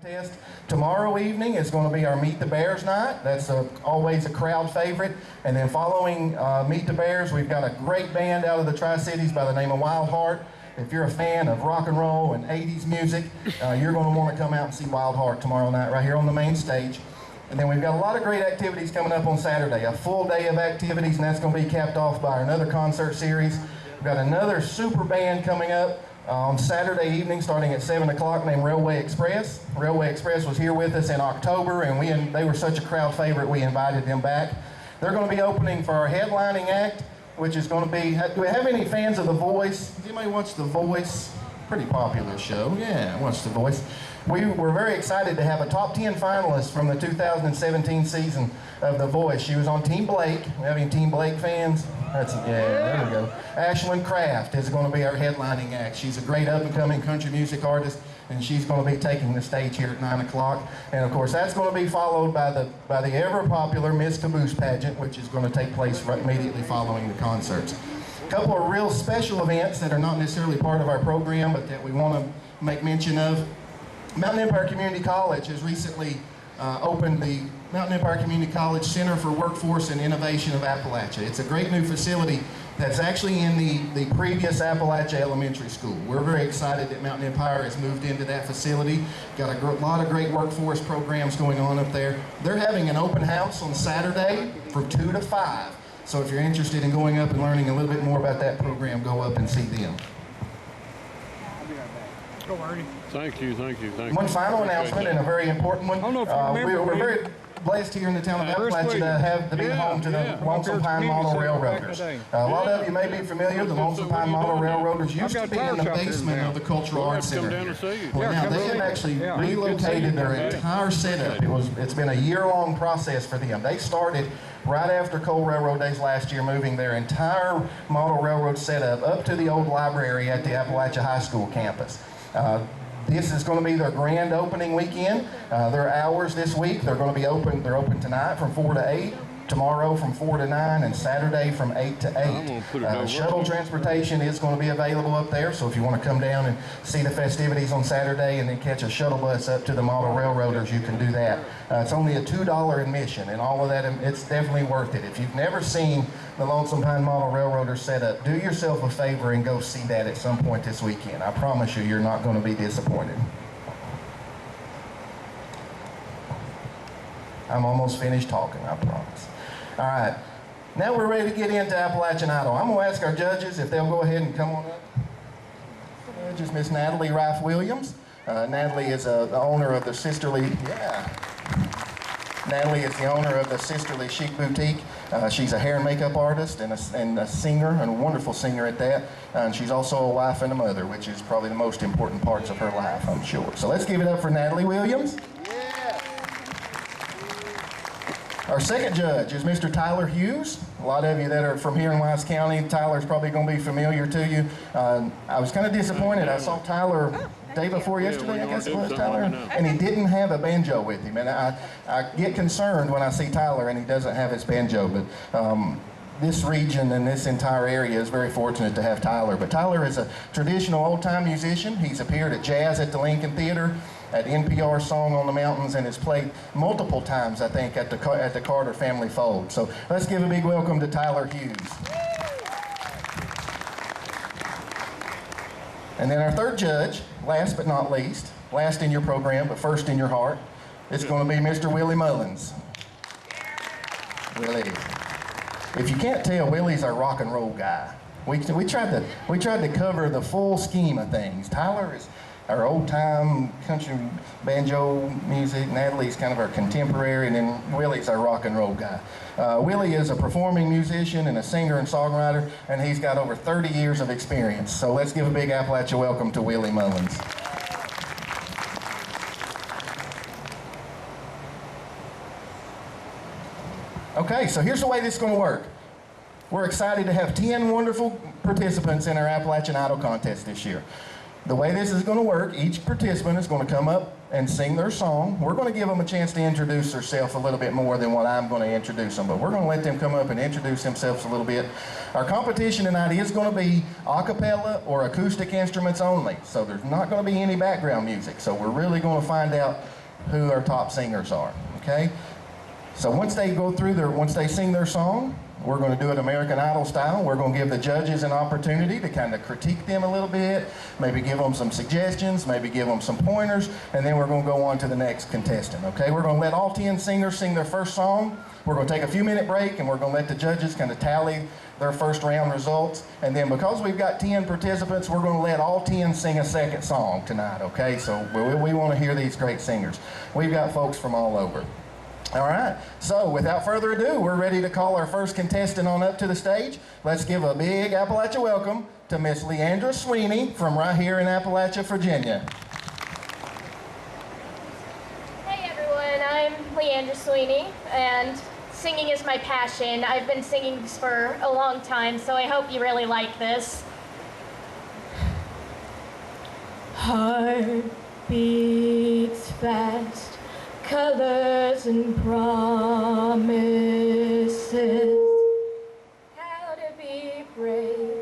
contest. Tomorrow evening is going to be our Meet the Bears night. That's always a crowd favorite. And then following Meet the Bears, we've got a great band out of the Tri-Cities by the name of Wild Heart. If you're a fan of rock and roll and 80s music, you're going to want to come out and see Wild Heart tomorrow night right here on the main stage. And then we've got a lot of great activities coming up on Saturday, a full day of activities, and that's going to be capped off by another concert series. We've got another super band coming up on Saturday evening starting at 7 o'clock named Railway Express. Railway Express was here with us in October, and they were such a crowd favorite we invited them back. They're going to be opening for our headlining act, which is going to be, do we have any fans of The Voice? Does anybody watch The Voice? Pretty popular show. Yeah, I watch The Voice. We were very excited to have a top 10 finalist from the 2017 season of The Voice. She was on Team Blake. We have any Team Blake fans? Yeah, there we go. Ashlyn Craft is going to be our headlining act. She's a great up-and-coming country music artist, and she's going to be taking the stage here at 9 o'clock. And of course, that's going to be followed by the ever-popular Miss Caboose pageant, which is going to take place right immediately following the concerts. A couple of real special events that are not necessarily part of our program, but that we want to make mention of. Mountain Empire Community College has recently opened the Mountain Empire Community College Center for Workforce and Innovation of Appalachia. It's a great new facility that's actually in the previous Appalachia Elementary School. We're very excited that Mountain Empire has moved into that facility. Got a lot of great workforce programs going on up there. They're having an open house on Saturday from 2 to 5. So if you're interested in going up and learning a little bit more about that program, go up and see them. Go, Artie. Thank you. One final announcement, and a very important one. We're very blessed here in the town of Appalachia to be home to the Lonesome Pine Model Railroaders. A lot of you may be familiar. The Lonesome Pine Model Railroaders used to be in the basement of the Cultural Arts Center. Well, now they have actually relocated their entire setup. It's been a year-long process for them. They started right after Coal Railroad Days last year, moving their entire model railroad setup up to the old library at the Appalachia High School campus. This is going to be their grand opening weekend. Their hours this week, they're going to be open. They're open tonight from 4 to 8, tomorrow from 4 to 9, and Saturday from 8 to 8. Shuttle transportation is going to be available up there, so if you want to come down and see the festivities on Saturday and then catch a shuttle bus up to the model railroaders, you can do that. It's only a $2 admission, and all of that, it's definitely worth it. If you've never seen the Lonesome Pine Model Railroaders set up, do yourself a favor and go see that at some point this weekend. I promise you, you're not going to be disappointed. I'm almost finished talking, I promise. All right, now we're ready to get into Appalachian Idol. I'm going to ask our judges if they'll go ahead and come on up. Judges, Miss Natalie Rife Williams. Natalie is the owner of the Sisterly, Natalie is the owner of the Sisterly Chic Boutique. She's a hair and makeup artist and a singer, and a wonderful singer at that. And she's also a wife and a mother, which is probably the most important parts of her life, I'm sure. So let's give it up for Natalie Williams. Our second judge is Mr. Tyler Hughes. A lot of you that are from here in Wise County, Tyler's probably going to be familiar to you. I was kind of disappointed. I saw Tyler day before yesterday, I guess it was, Tyler, and he didn't have a banjo with him. And I get concerned when I see Tyler and he doesn't have his banjo, but this region and this entire area is very fortunate to have Tyler. But Tyler is a traditional old-time musician. He's appeared at Jazz at the Lincoln Theater, at NPR Song on the Mountains, and has played multiple times, I think, at the Carter Family Fold. So let's give a big welcome to Tyler Hughes. And then our third judge, last but not least, last in your program, but first in your heart, it's going to be Mr. Willie Mullins. Willie. If you can't tell, Willie's our rock and roll guy. We tried to cover the full scheme of things. Tyler is our old-time country banjo music. Natalie's kind of our contemporary, and then Willie's our rock and roll guy. Willie is a performing musician and a singer and songwriter, and he's got over 30 years of experience. So let's give a big Appalachia welcome to Willie Mullins. Okay, so here's the way this is going to work. We're excited to have 10 wonderful participants in our Appalachian Idol contest this year. The way this is going to work, each participant is going to come up and sing their song. We're going to give them a chance to introduce themselves a little bit more than what I'm going to introduce them, but we're going to let them come up and introduce themselves a little bit. Our competition tonight is going to be a cappella or acoustic instruments only, so there's not going to be any background music. So we're really going to find out who our top singers are, okay? So once they sing their song, we're going to do it American Idol style. We're going to give the judges an opportunity to kind of critique them a little bit, maybe give them some suggestions, maybe give them some pointers, and then we're going to go on to the next contestant, okay? We're going to let all 10 singers sing their first song. We're going to take a few-minute break, and we're going to let the judges kind of tally their first round results. And then because we've got 10 participants, we're going to let all 10 sing a second song tonight, okay? So we want to hear these great singers. We've got folks from all over. All right, so without further ado, we're ready to call our first contestant on up to the stage. Let's give a big Appalachia welcome to Miss Leandra Sweeney from right here in Appalachia, Virginia. Hey everyone, I'm Leandra Sweeney, and singing is my passion. I've been singing for a long time, so I hope you really like this. Heart beats fast, colors and promises. How to be brave,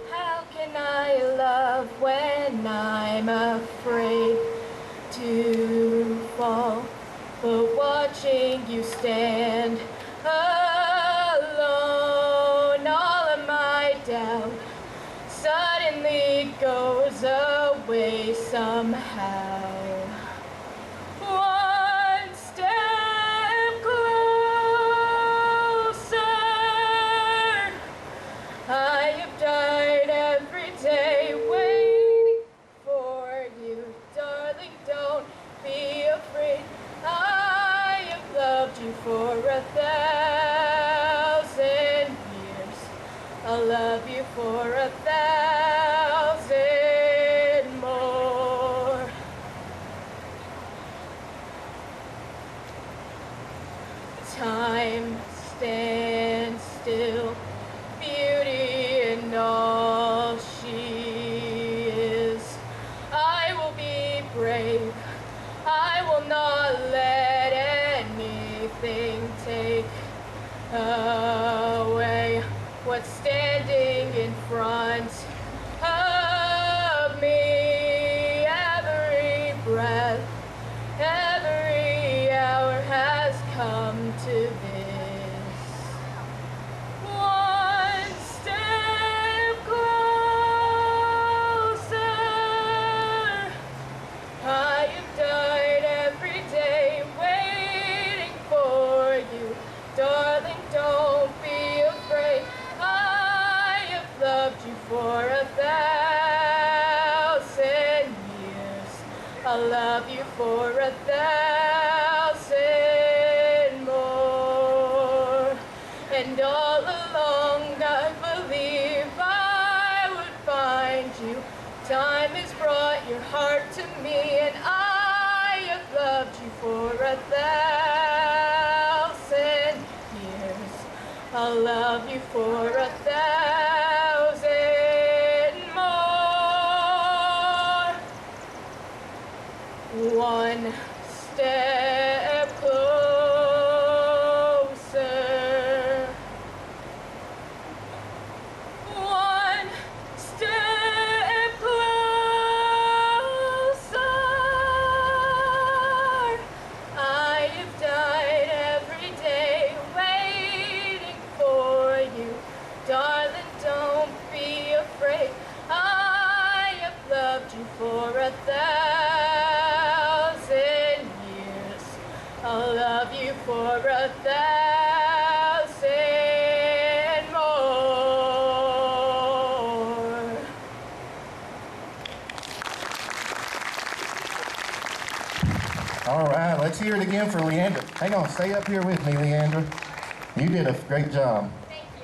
how can I love when I'm afraid to fall, but watching you stand alone, all of my doubt suddenly goes away somehow. One step closer. I have died every day waiting for you. Darling, don't be afraid. I have loved you for 1,000 years. I'll love you for 1,000 more. Time stands still, beauty in all she is. I will be brave, I will not let anything take away what's standing in front of me. Every breath, every hour has come to this. One step closer. I have died every day waiting for you. Darling, don't be afraid. I have loved you for 1,000 years. I'll love you for 1,000 more. And all along I believe I would find you. Time has brought your heart to me, and I have loved you for 1,000 years. I'll love you for 1,000 more. One step closer. One step closer. I have died every day waiting for you. Darling, don't be afraid. I have loved you for 1,000 years. I'll love you for 1,000 more. All right, let's hear it again for Leandra. Hang on, stay up here with me, Leandra. You did a great job. Thank you.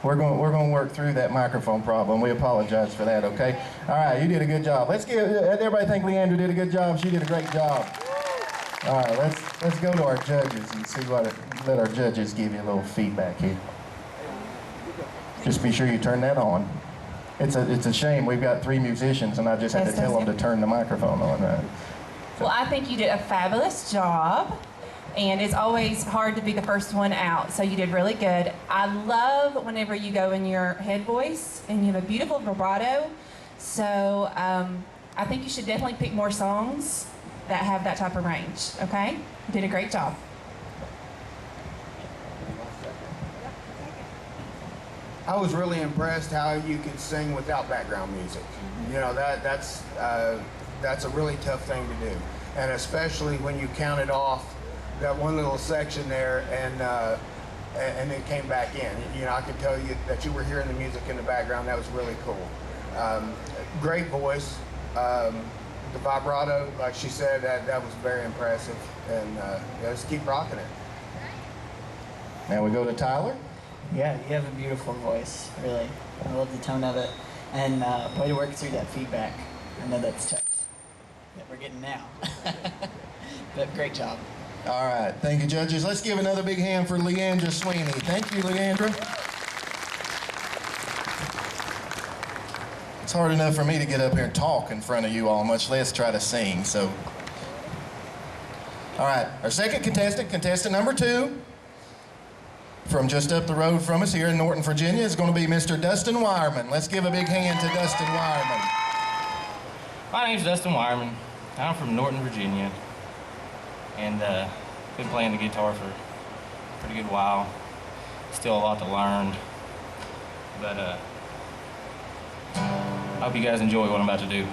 We're going to work through that microphone problem. We apologize for that, okay? All right, you did a good job. Everybody think Leandra did a good job? She did a great job. All right, let's go to our judges and see let our judges give you a little feedback here. Just be sure you turn that on. It's a shame we've got 3 musicians and I just had to tell them to turn the microphone on. Well, I think you did a fabulous job, and it's always hard to be the first one out, so you did really good. I love whenever you go in your head voice, and you have a beautiful vibrato, so I think you should definitely pick more songs that have that type of range, okay? You did a great job. I was really impressed how you could sing without background music. You know, that's a really tough thing to do. And especially when you counted off that one little section there and then came back in. You know, I could tell you that you were hearing the music in the background. That was really cool. Great voice. The vibrato, like she said, that was very impressive. And just keep rocking it. Now we go to Tyler. Yeah, you have a beautiful voice, really. I love the tone of it. And way to work through that feedback. I know that's tough that we're getting now. But great job. All right, thank you, judges. Let's give another big hand for Leandra Sweeney. Thank you, Leandra. It's hard enough for me to get up here and talk in front of you all, much less try to sing, so. All right, our second contestant number 2, from just up the road from us here in Norton, Virginia, is going to be Mr. Dustin Wireman. Let's give a big hand to Dustin Wireman. My name's Dustin Wireman. I'm from Norton, Virginia, and been playing the guitar for a pretty good while. Still a lot to learn, but I hope you guys enjoy what I'm about to do.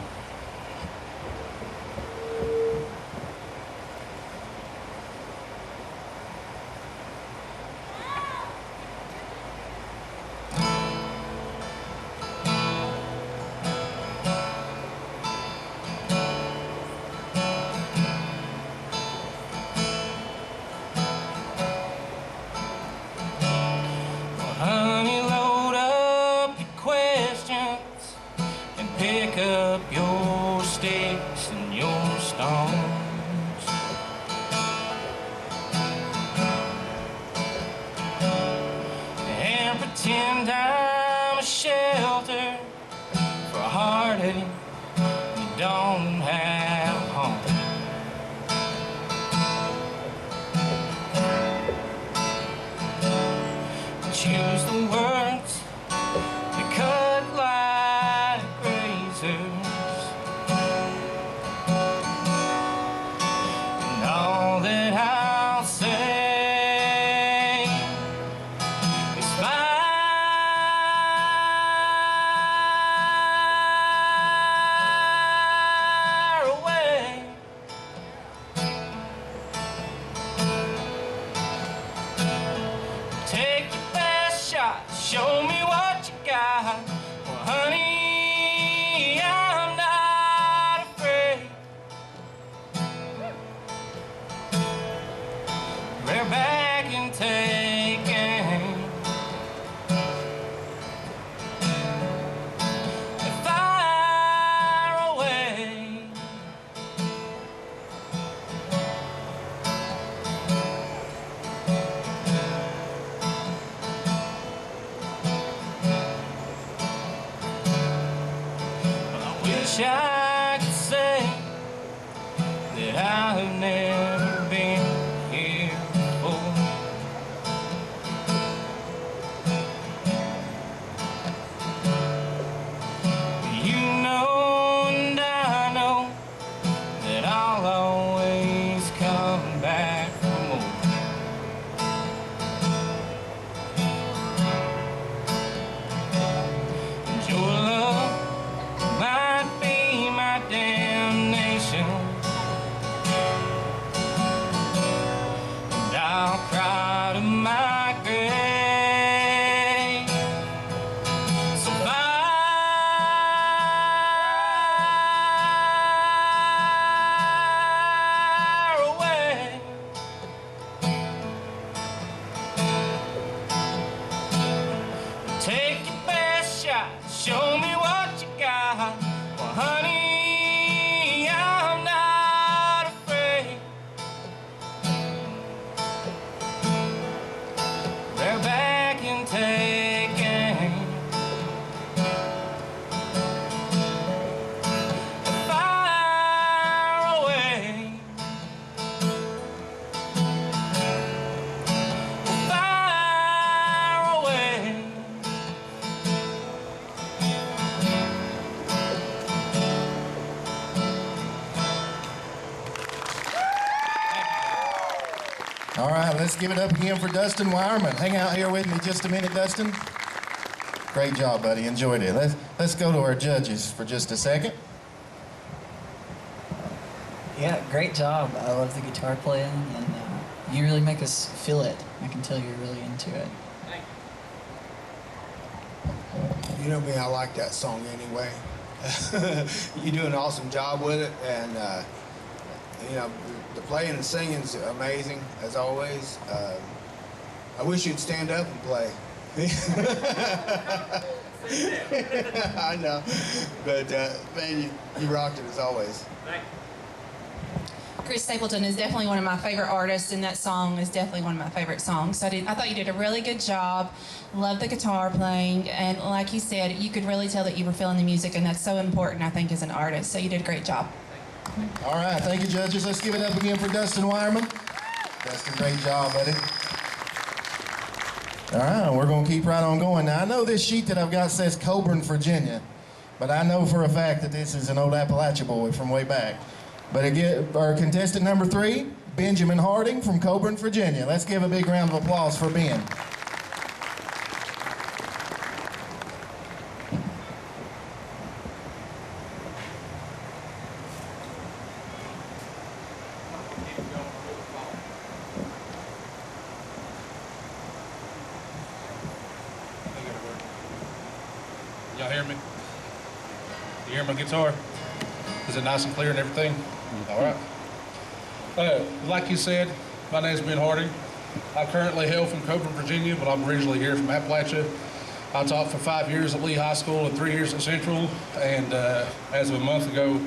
Honey, load up your questions and pick up your All right, let's give it up again for Dustin Wireman. Hang out here with me just a minute, Dustin. Great job, buddy. Enjoyed it. Let's go to our judges for just a second. Yeah, great job. I love the guitar playing, and you really make us feel it. I can tell you're really into it. You know me, I like that song anyway. You do an awesome job with it, and you know, the playing and singing is amazing as always. I wish you'd stand up and play. I know, but man, you rocked it as always. Chris Stapleton is definitely one of my favorite artists, and that song is definitely one of my favorite songs. So I thought you did a really good job. Love the guitar playing, and like you said, you could really tell that you were feeling the music, and that's so important, I think, as an artist. So you did a great job. All right, thank you, judges. Let's give it up again for Dustin Wireman. Dustin, great job, buddy. All right, we're going to keep right on going. Now, I know this sheet that I've got says Coburn, Virginia, but I know for a fact that this is an old Appalachia boy from way back. But again, our contestant number 3, Benjamin Harding from Coburn, Virginia. Let's give a big round of applause for Ben. Y'all hear me? You hear my guitar? Is it nice and clear and everything? All right. Like you said, my name's Ben Harding. I currently hail from Coburn, Virginia, but I'm originally here from Appalachia. I taught for 5 years at Lee High School and 3 years at Central, and as of a month ago,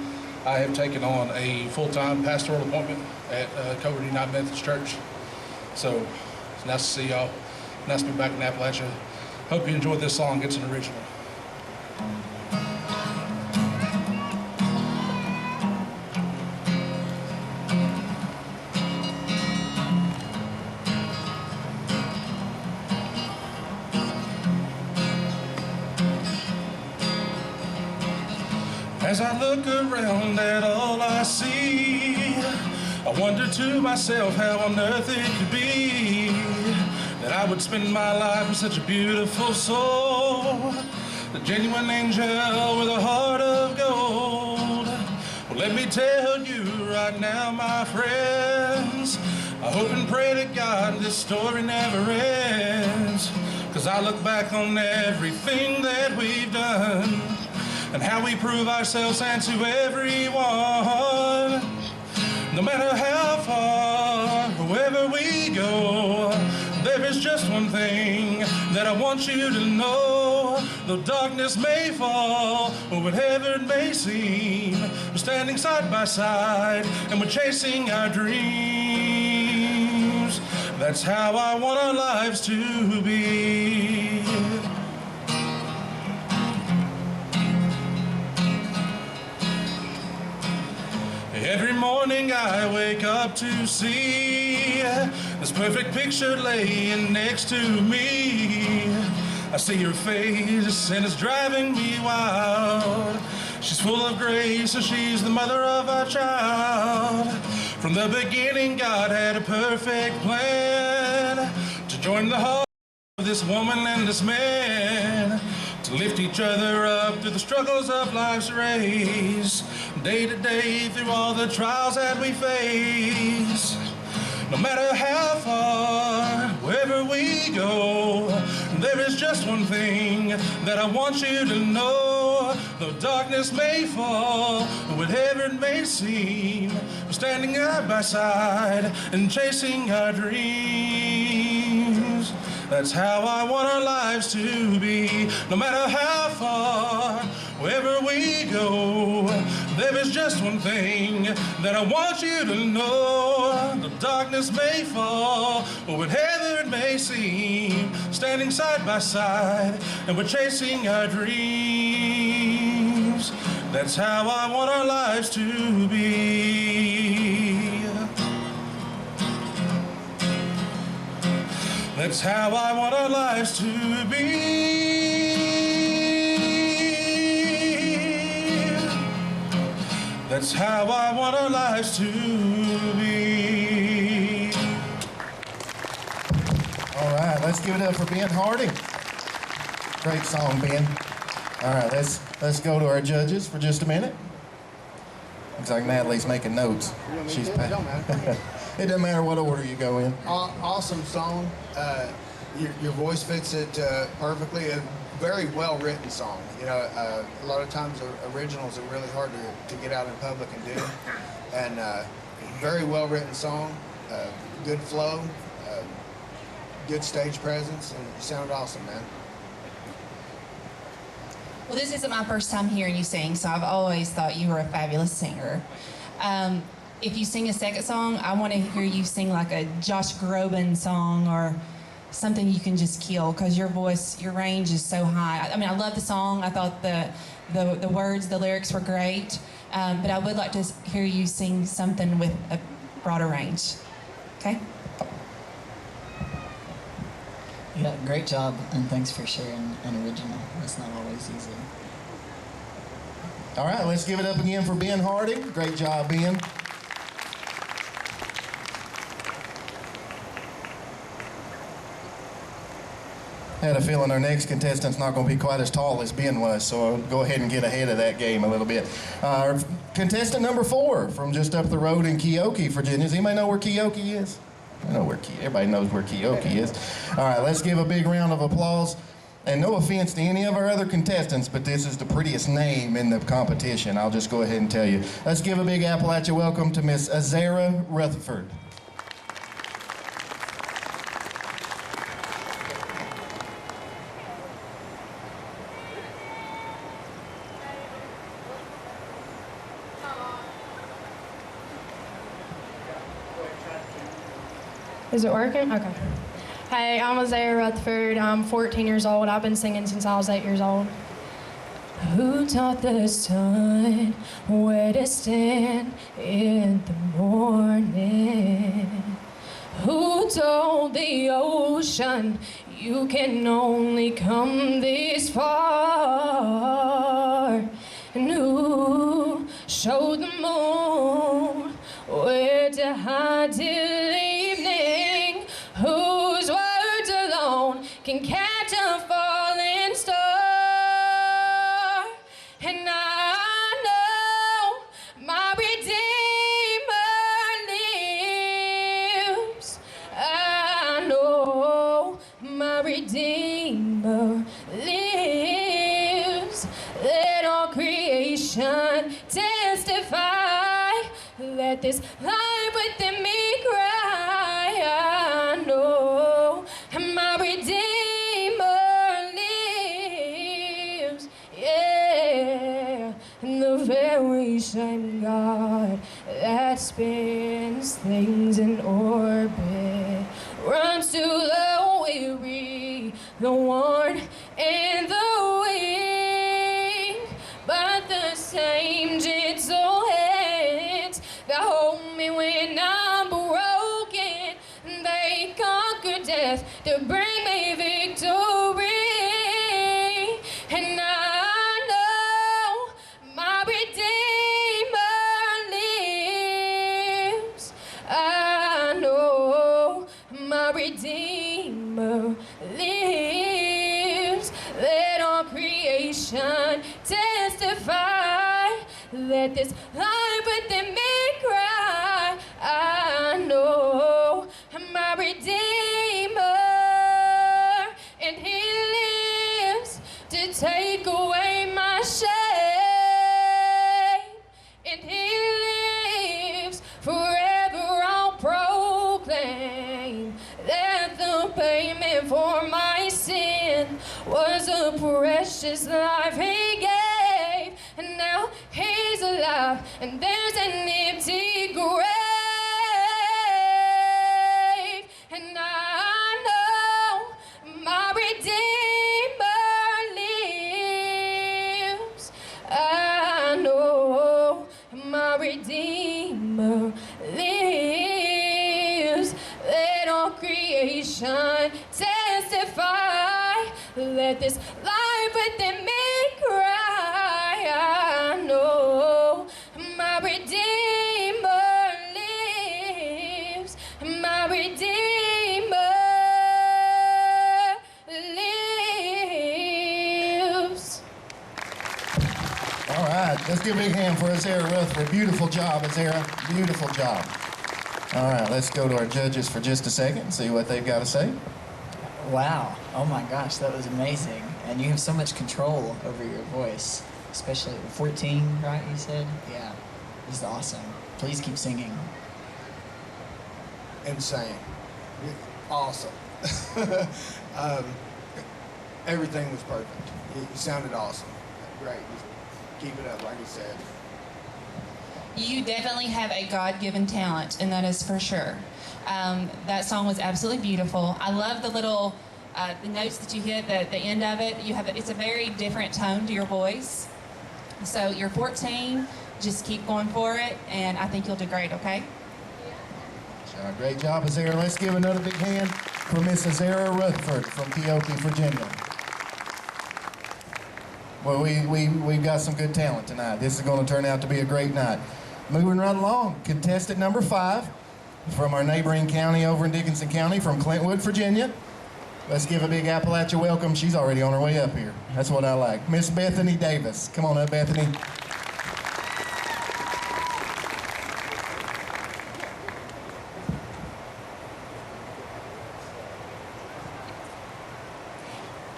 I have taken on a full-time pastoral appointment at Coburn United Methodist Church. So it's nice to see y'all. Nice to be back in Appalachia. Hope you enjoyed this song. It's an original. As I look around at all I see, I wonder to myself how on earth it could be that I would spend my life with such a beautiful soul, a genuine angel with a heart of gold. Well, let me tell you right now, my friends, I hope and pray to God this story never ends, 'cause I look back on everything that we've done and how we prove ourselves and to everyone. No matter how far, wherever we go, there is just one thing that I want you to know. Though darkness may fall, or whatever it may seem, we're standing side by side and we're chasing our dreams. That's how I want our lives to be. Every morning I wake up to see this perfect picture laying next to me. I see her face and it's driving me wild. She's full of grace and she's the mother of our child. From the beginning God had a perfect plan to join the heart of this woman and this man, to lift each other up through the struggles of life's race, day to day through all the trials that we face. No matter how far, wherever we go, there is just one thing that I want you to know. Though darkness may fall, whatever it may seem, we're standing side by side and chasing our dreams. That's how I want our lives to be. No matter how far, wherever we go, there is just one thing that I want you to know. The darkness may fall, or whatever it may seem, standing side by side, and we're chasing our dreams. That's how I want our lives to be. That's how I want our lives to be. That's how I want our lives to be. let's give it up for Ben Harding. Great song, Ben. All right, let's go to our judges for just a minute. Looks like Natalie's making notes. She's it don't matter. It doesn't matter what order you go in. Awesome song. Your voice fits it perfectly. A very well written song. You know, a lot of times originals are really hard to get out in public and do. And very well written song. Good flow. Good stage presence, and you sounded awesome, man. Well, this isn't my first time hearing you sing, so I've always thought you were a fabulous singer. If you sing a second song, I want to hear you sing like a Josh Groban song or something you can just kill, because your voice, your range is so high. I mean, I love the song. I thought the words, the lyrics were great, but I would like to hear you sing something with a broader range. Okay? Yeah, great job, and thanks for sharing an original. That's not always easy. All right, let's give it up again for Ben Harding. Great job, Ben. I had a feeling our next contestant's not going to be quite as tall as Ben was, so I'll go ahead and get ahead of that game a little bit. Our contestant number 4 from just up the road in Keokee, Virginia. Does anybody know where Keokee is? I know where everybody knows where Keokee is. All right, let's give a big round of applause. And no offense to any of our other contestants, but this is the prettiest name in the competition. I'll just go ahead and tell you. Let's give a big Appalachia welcome to Miss Azara Rutherford. Is it working? Okay. Hey, I'm Azara Rutherford. I'm 14 years old. I've been singing since I was 8 years old. Who taught the sun where to stand in the morning? Who told the ocean you can only come this far? And who showed the moon where to hide till evening? Whose words alone can catch a falling star? And I know my Redeemer lives. I know my Redeemer lives. Let all creation testify. Let this life within me cry. I know my Redeemer lives. Yeah, and the very same God that spins things in orbit runs to the weary, the worn, and the weak. But the same gentle hands that hold me when I'm broken, they conquer death to bring me victory. And I know my Redeemer lives. I know my Redeemer lives. Let all creation testify. Let this life within me cry. I know my Redeemer, and He lives to take away my shame. And He lives forever. I'll proclaim that the payment for my sin was a precious life He gave. And now He's alive, and there's an empty grave. And I know my Redeemer lives. I know my Redeemer lives. Let all creation testify. Let this life within me cry. I know my Redeemer lives. My Redeemer Let's give a big hand for Azera Rutherford. Beautiful job, Azera. Beautiful job. All right, let's go to our judges for just a second and see what they've got to say. Wow. Oh my gosh, that was amazing. And you have so much control over your voice, especially at 14, right, you said? Yeah, this is awesome. Please keep singing. Insane. Awesome. Everything was perfect. You sounded awesome. Great. Just keep it up, like you said. You definitely have a God-given talent, and that is for sure. That song was absolutely beautiful. I love the little the notes that you hit at the end of it. It's a very different tone to your voice. So you're 14. Just keep going for it, and I think you'll do great. Okay. Great job, Azera. Let's give another big hand for Miss Azera Rutherford from Keokee, Virginia. Well, we've got some good talent tonight. This is going to turn out to be a great night. Moving right along, contestant number 5 from our neighboring county over in Dickinson County, from Clintwood, Virginia. Let's give a big Appalachia welcome. She's already on her way up here. That's what I like. Miss Bethany Davis. Come on up, Bethany.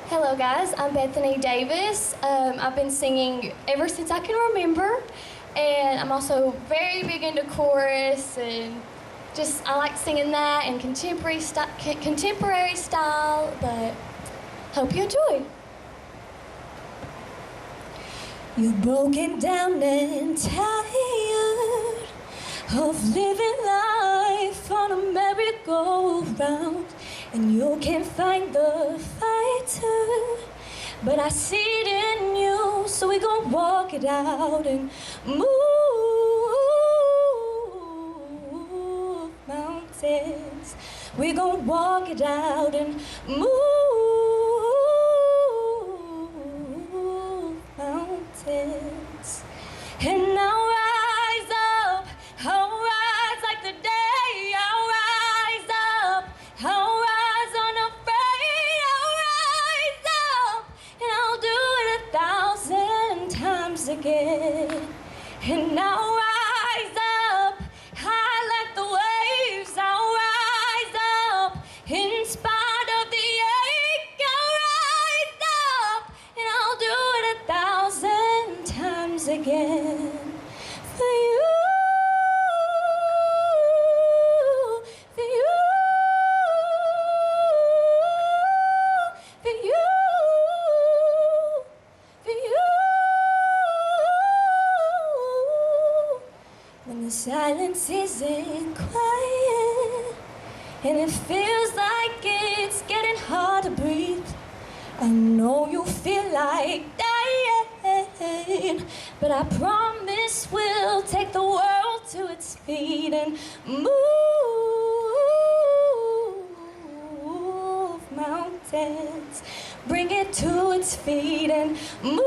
Hello guys, I'm Bethany Davis. I've been singing ever since I can remember, and I'm also very big into chorus, and just I like singing that and contemporary style, but hope you enjoy. You're broken down and tired of living life on a merry-go-round, and you can't find the fighter, but I see it in you, so we gon' walk it out and move mountains. We gon' walk it out and move mountains. And I'll rise up, I'll rise like the day, I'll rise up, I'll rise unafraid, I'll rise up, and I'll do it 1,000 times again. And I'll rise up, high like the waves, I'll rise up, in spite of the ache, I'll rise up, and I'll do it 1,000 times again. For you, for you, for you, for you. When the silence isn't quiet and it feels like it's getting hard to breathe, I know you feel like dying, but I promise we'll take the world to its feet and move mountains. Bring it to its feet and move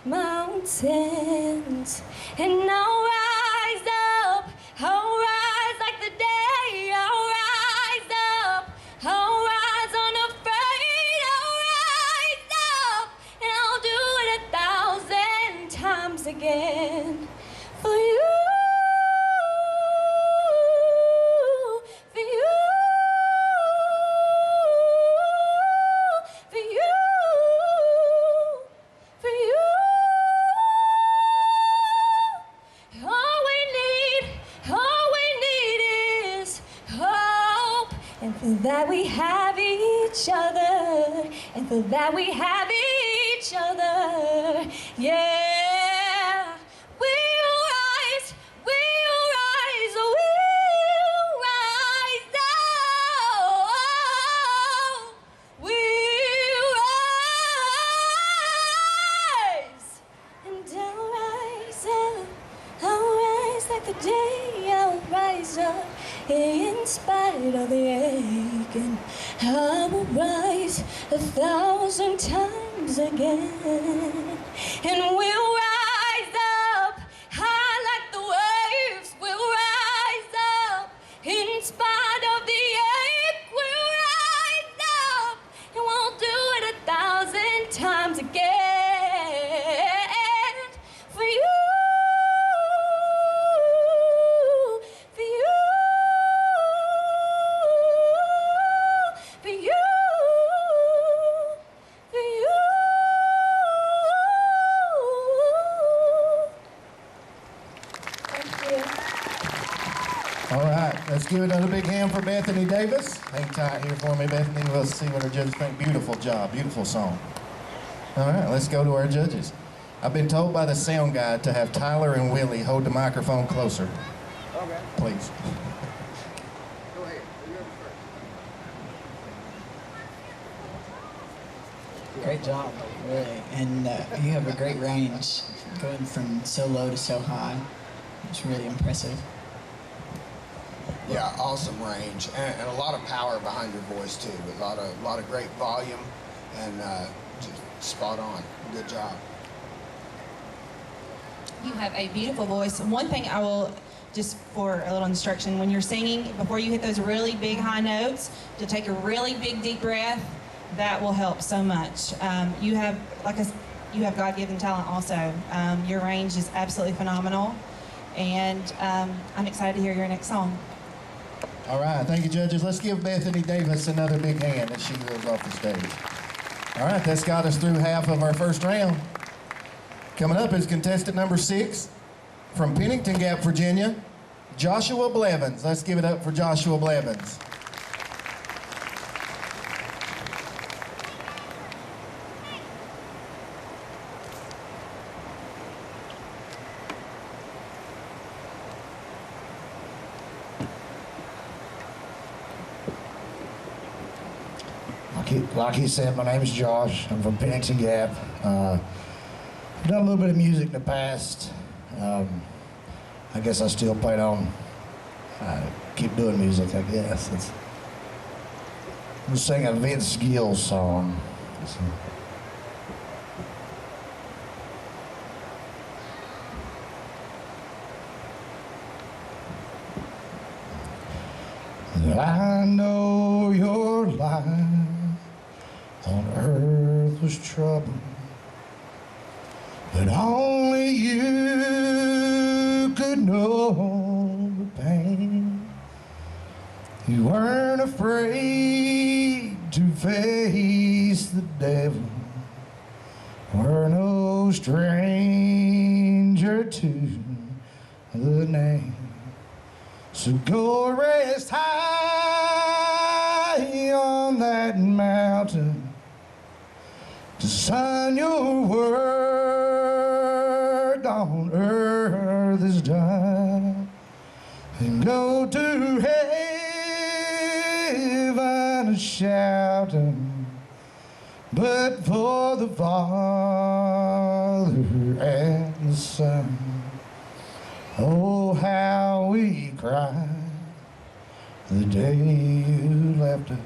mountains. And I'll rise up, I'll rise like the day, I'll rise up, I'll rise unafraid, I'll rise up, and I'll do it 1,000 times again. For you, for you, for you, for you. All we need is hope. And for that we have each other. And for that we have each other. Yeah. We'll rise, we'll rise, we'll rise up. We'll rise. And I'll rise up, I'll rise like the day, I'll rise up in spite of the ache, and I will rise 1,000 times again. And we'll rise up high like the waves, we'll rise up in spite of the ache, we'll rise up, and we'll do it 1,000 times. All right, let's give another big hand for Bethany Davis. Hang tight here for me, Bethany. We'll see what our judges think. Beautiful job, beautiful song. All right, let's go to our judges. I've been told by the sound guy to have Tyler and Willie hold the microphone closer. Okay. Please. Go ahead. You're first. Great job, really. And you have a great range, going from so low to so high. It's really impressive. Yeah, awesome range and a lot of power behind your voice too. A lot of great volume and just spot on. Good job. You have a beautiful voice. One thing I will, just for a little instruction, when you're singing, before you hit those really big high notes, to take a really big deep breath. That will help so much. You have God-given talent also. Your range is absolutely phenomenal, and I'm excited to hear your next song. All right, thank you, judges. Let's give Bethany Davis another big hand as she goes off the stage. All right, that's got us through half of our first round. Coming up is contestant number 6 from Pennington Gap, Virginia, Joshua Blevins. Let's give it up for Joshua Blevins. Like he said, my name is Josh. I'm from Pennington Gap. I've done a little bit of music in the past. I guess I still plan on keep doing music, I guess. I'm going to sing a Vince Gill song. I know your life on earth was trouble, but only you could know the pain. You weren't afraid to face the devil, were no stranger to the name. So go rest high on that mountain, to son, your work on earth is done, and go to heaven shouting, but for the Father and the Son. Oh, how we cried the day you left us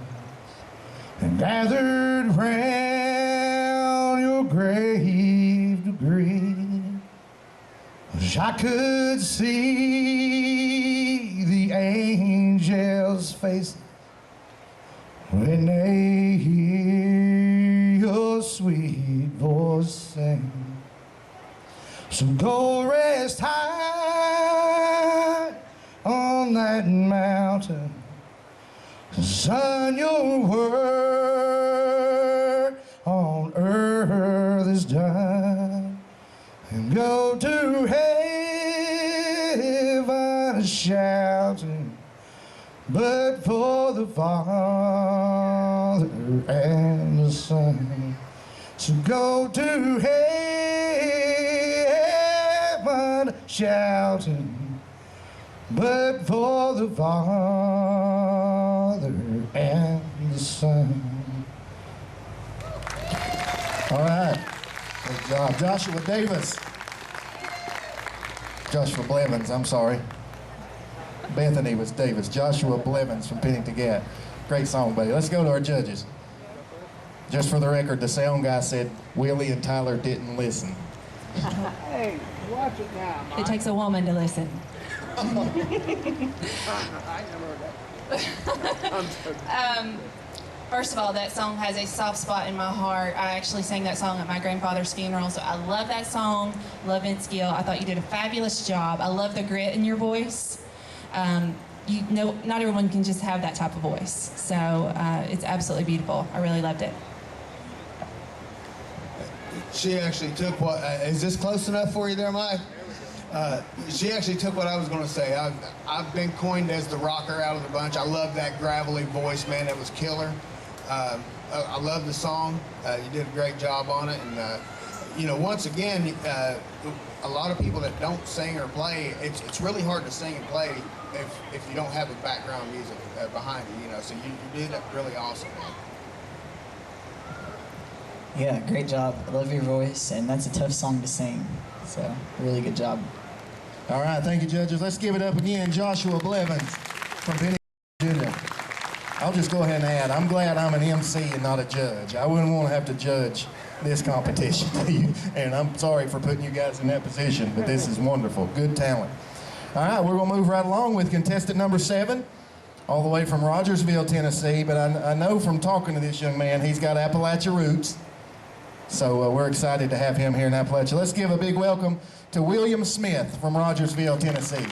and gathered round your grave to grieve. Wish I could see the angels' faces when they hear your sweet voice sing. So go rest high on that mountain, son, your work on earth is done, and go to heaven shouting, but for the Father and the Son. So go to heaven shouting, but for the Father and the Son. All right, good job. Joshua Davis. Joshua Blevins, I'm sorry. Bethany was Davis. Joshua Blevins from Pennington Gap. Great song, buddy. Let's go to our judges. Just for the record, the sound guy said Willie and Tyler didn't listen. Hey, watch it now, Mike. It takes a woman to listen. I never heard that. First of all, that song has a soft spot in my heart. I actually sang that song at my grandfather's funeral, so I love that song. Love Vince Gill. I thought you did a fabulous job. I love the grit in your voice. You know, not everyone can just have that type of voice, so it's absolutely beautiful. I really loved it. She actually took what? Is this close enough for you there, Mike? She actually took what I was going to say. I've been coined as the rocker out of the bunch. I love that gravelly voice, man. That was killer. I love the song. You did a great job on it. And, you know, once again, a lot of people that don't sing or play, it's really hard to sing and play if you don't have a background music behind you, you know. So you did it really awesome, man. Yeah, great job. I love your voice, and that's a tough song to sing. So, really good job. All right, thank you, judges. Let's give it up again. Joshua Blevins from Penny, Virginia. I'll just go ahead and add, I'm glad I'm an MC and not a judge. I wouldn't want to have to judge this competition. And I'm sorry for putting you guys in that position, but this is wonderful. Good talent. All right, we're going to move right along with contestant number 7, all the way from Rogersville, Tennessee. But I know from talking to this young man, he's got Appalachia roots. So we're excited to have him here in Appalachia. Let's give a big welcome to William Smith from Rogersville, Tennessee.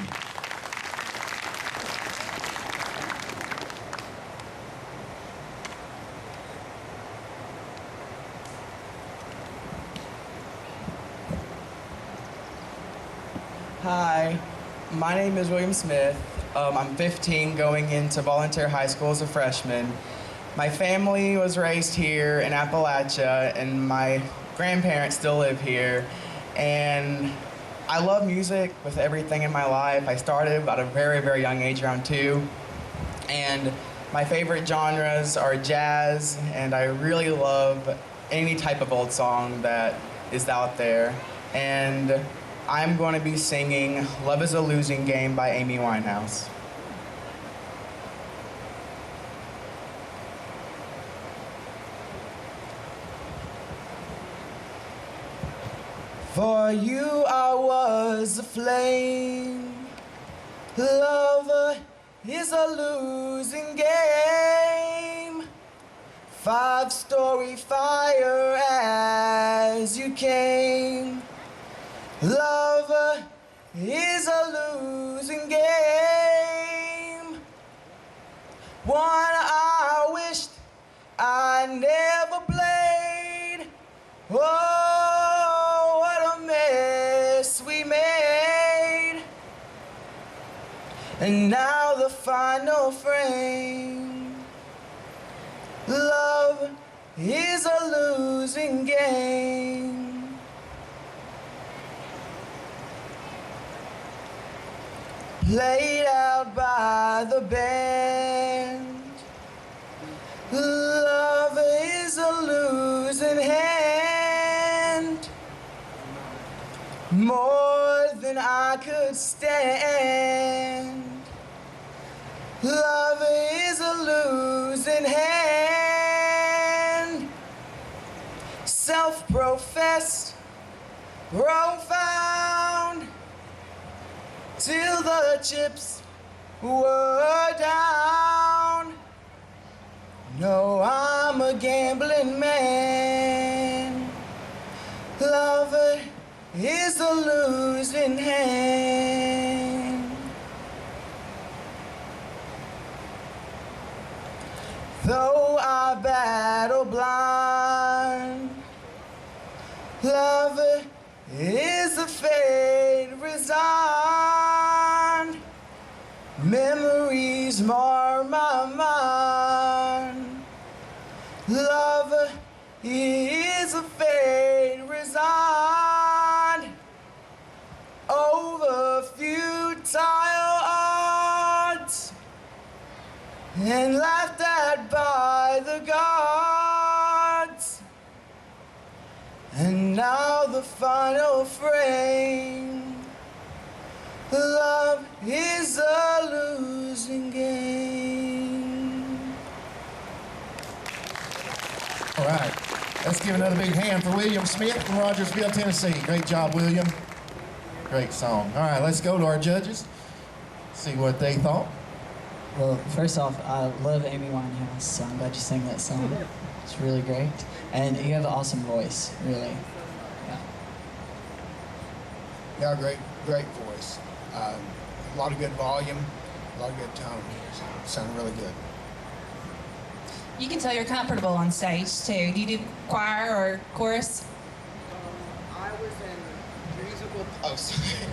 Hi, my name is William Smith. I'm 15, going into volunteer high school as a freshman. My family was raised here in Appalachia, and my grandparents still live here. And I love music with everything in my life. I started at a very, very young age, around 2. And my favorite genres are jazz, and I really love any type of old song that is out there. And I'm going to be singing Love is a Losing Game by Amy Winehouse. For you I was a flame. Love is a losing game. 5-story fire as you came. Love is a losing game. One I wished I never played. Oh, what a mess we made. And now the final frame. Love is a losing game. Played out by the band. Love is a losing hand. More than I could stand. Love is a losing hand. Self-professed, profound, till the chips were down. No, I'm a gambling man. Love is a losing hand. Though I battle blind, love is a fate resigned. Memories mar my mind. Love is a fate resigned. Over futile odds and laughed at by the gods. And now the final frame. Love is a losing game. All right, let's give another big hand for William Smith from Rogersville, Tennessee. Great job, William. Great song. All right, let's go to our judges, see what they thought. Well, first off, I love Amy Winehouse, so I'm glad you sang that song. It's really great. And you have an awesome voice, really. Yeah, great voice. A lot of good volume, a lot of good tone. Sounded really good. You can tell you're comfortable on stage, too. Do you do choir or chorus? I was in musical Oh, sorry.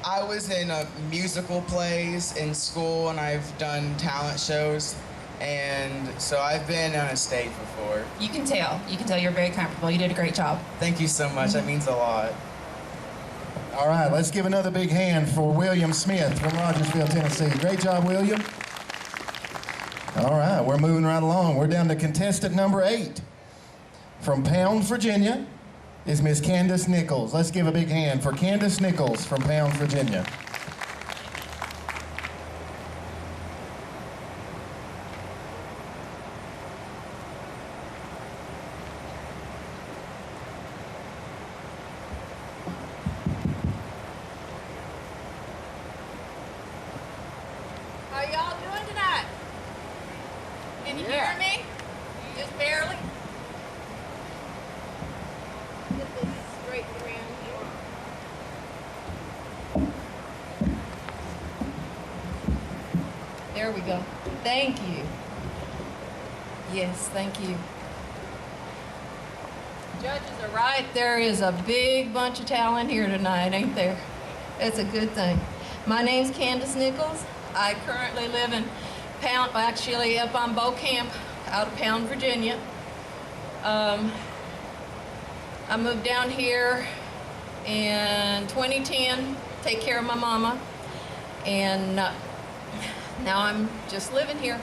I was in musical plays in school, and I've done talent shows, and so I've been on a stage before. You can tell. You can tell you're very comfortable. You did a great job. Thank you so much. That means a lot. All right, let's give another big hand for William Smith from Rogersville, Tennessee. Great job, William. All right, we're moving right along. We're down to contestant number 8. From Pound, Virginia, is Miss Candace Nichols. Let's give a big hand for Candace Nichols from Pound, Virginia. How y'all doing tonight? Can you hear me? Just barely? Get this straight around here. There we go. Thank you. Yes, thank you. Judges are right. There is a big bunch of talent here tonight, ain't there? It's a good thing. My name's Candace Nichols. I currently live in Pound, actually up on Bow Camp, out of Pound, Virginia. I moved down here in 2010, take care of my mama, and now I'm just living here.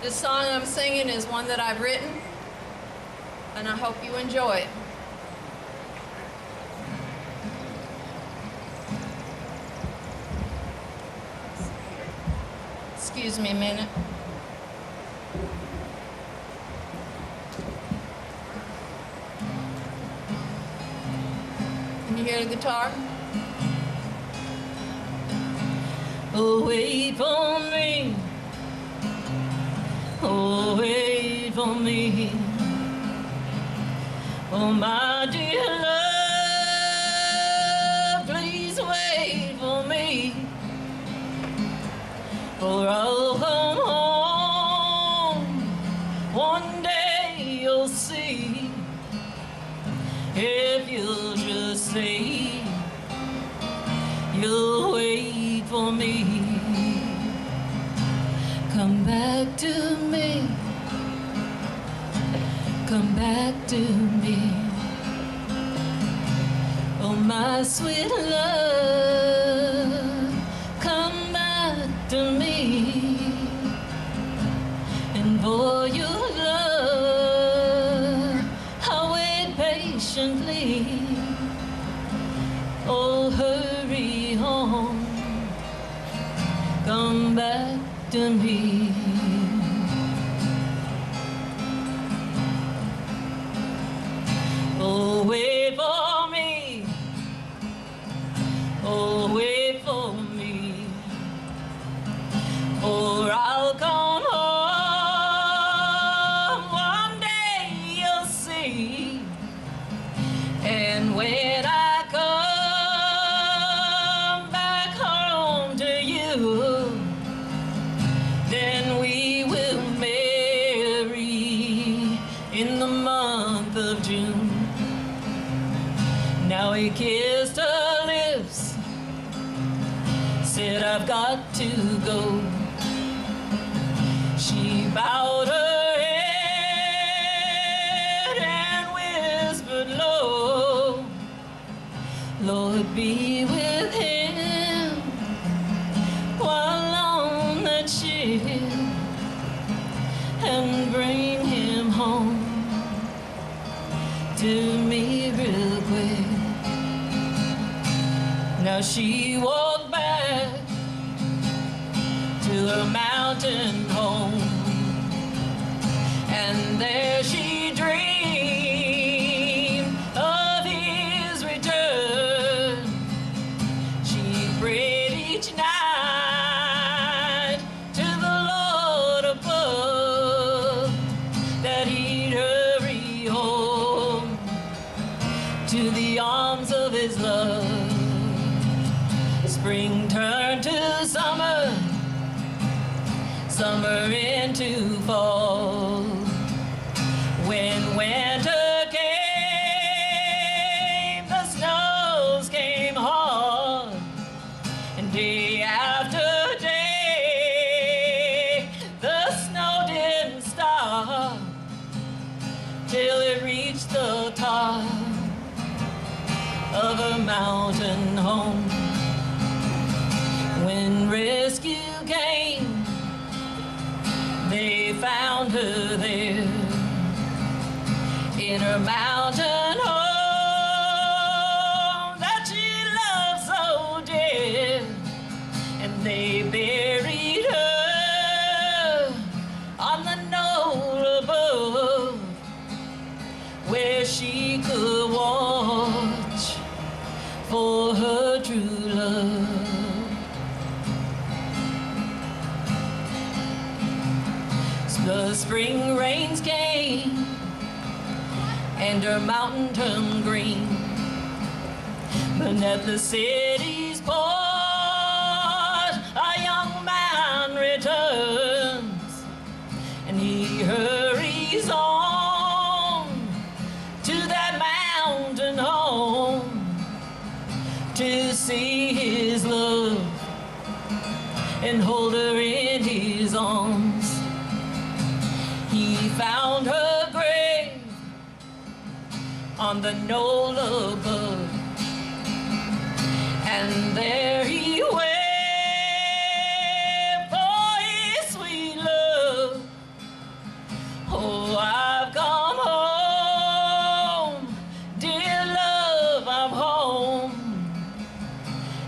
This song I'm singing is one that I've written, and I hope you enjoy it. Excuse me a minute. Can you hear the guitar? Oh, wait for me. Oh, wait for me. Oh, my dear love, please wait for me. For I'll come home, one day you'll see, if you'll just say, you'll wait for me. Come back to me, come back to me. Oh, my sweet love, come back to me. And for your love, I'll wait patiently. Oh, hurry home, come back to me. Oh, wait for me. Oh, wait for me. Or I'll come home, one day you'll see. And when I come back home to you, then we will marry in the month of June. Now he kissed her lips, said I've got to go. She bowed her head and whispered low, Lord, be with him while on that ship, and bring him home to me real quick. Now she walked back to her mountain home, and there she dreamed of his return. She prayed each night to the Lord above that he'd hurry home to the arms of his love. Spring turned to summer, summer into fall. When winter came, the snow day after day, the snow didn't stop till it reached the top of her mountain home. When rescue came, they found her there in her mountain home that she loved so dear, and they buried her on the knoll above, where she could watch for her true love. The spring rains came and her mountain turned green, but at the city's port a young man returns, and he hurries on to that mountain home to see his love and hold her in his arms. He found her grave on the knoll above, and there he wept for his sweet love. Oh, I've come home, dear love, I'm home,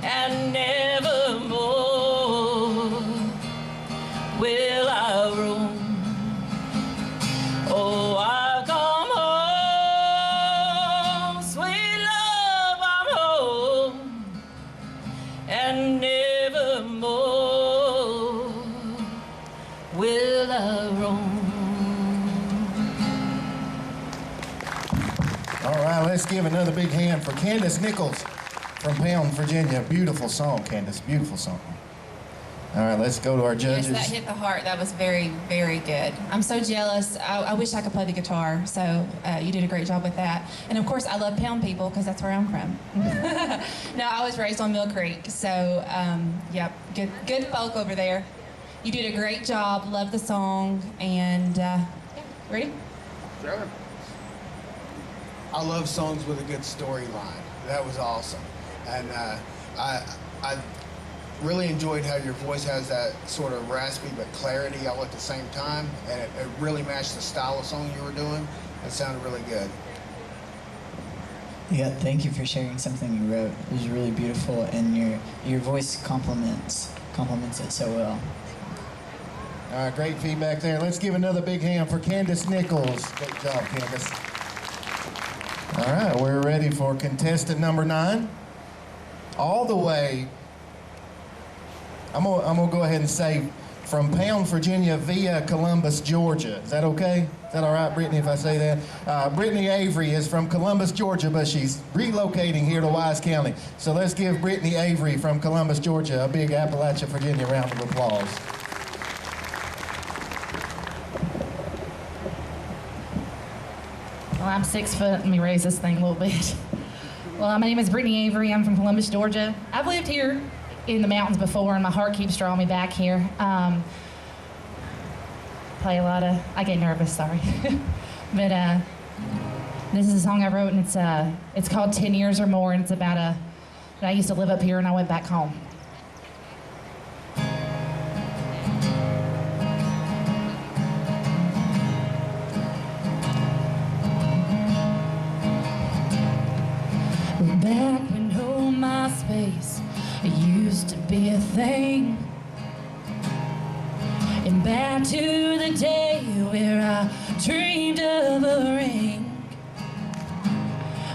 and nevermore will I roam. Oh, I've come home, sweet love, I'm home, and nevermore will I roam. All right, let's give another big hand for Candace Nichols from Pound, Virginia. Beautiful song, Candace, beautiful song. All right, let's go to our judges. Yes, that hit the heart. That was very, very good. I'm so jealous. I wish I could play the guitar, so you did a great job with that. And of course, I love Pound people because that's where I'm from. No, I was raised on Mill Creek, so yep, good folk over there. You did a great job. Love the song, and yeah, ready? Sure. I love songs with a good storyline. That was awesome, and I really enjoyed how your voice has that sort of raspy but clarity all at the same time, and it really matched the style of song you were doing. It sounded really good. Yeah, thank you for sharing something you wrote. It was really beautiful, and your voice complements it so well. All right, great feedback there. Let's give another big hand for Candace Nichols. Great job, Candace. All right, we're ready for contestant number 9. All the way, I'm gonna go ahead and say from Pound, Virginia via Columbus, Georgia. Is that okay? Is that all right, Brittany, if I say that? Brittany Avery is from Columbus, Georgia, but she's relocating here to Wise County. So let's give Brittany Avery from Columbus, Georgia a big Appalachia, Virginia round of applause. Well, I'm 6 foot. Let me raise this thing a little bit. Well, my name is Brittany Avery. I'm from Columbus, Georgia. I've lived here in the mountains before, and my heart keeps drawing me back here. Play a lot of, I get nervous, sorry. But this is a song I wrote, and it's called 10 Years or More, and it's about I used to live up here and I went back home. Back when home MySpace used to be a thing, and back to the day where I dreamed of a ring,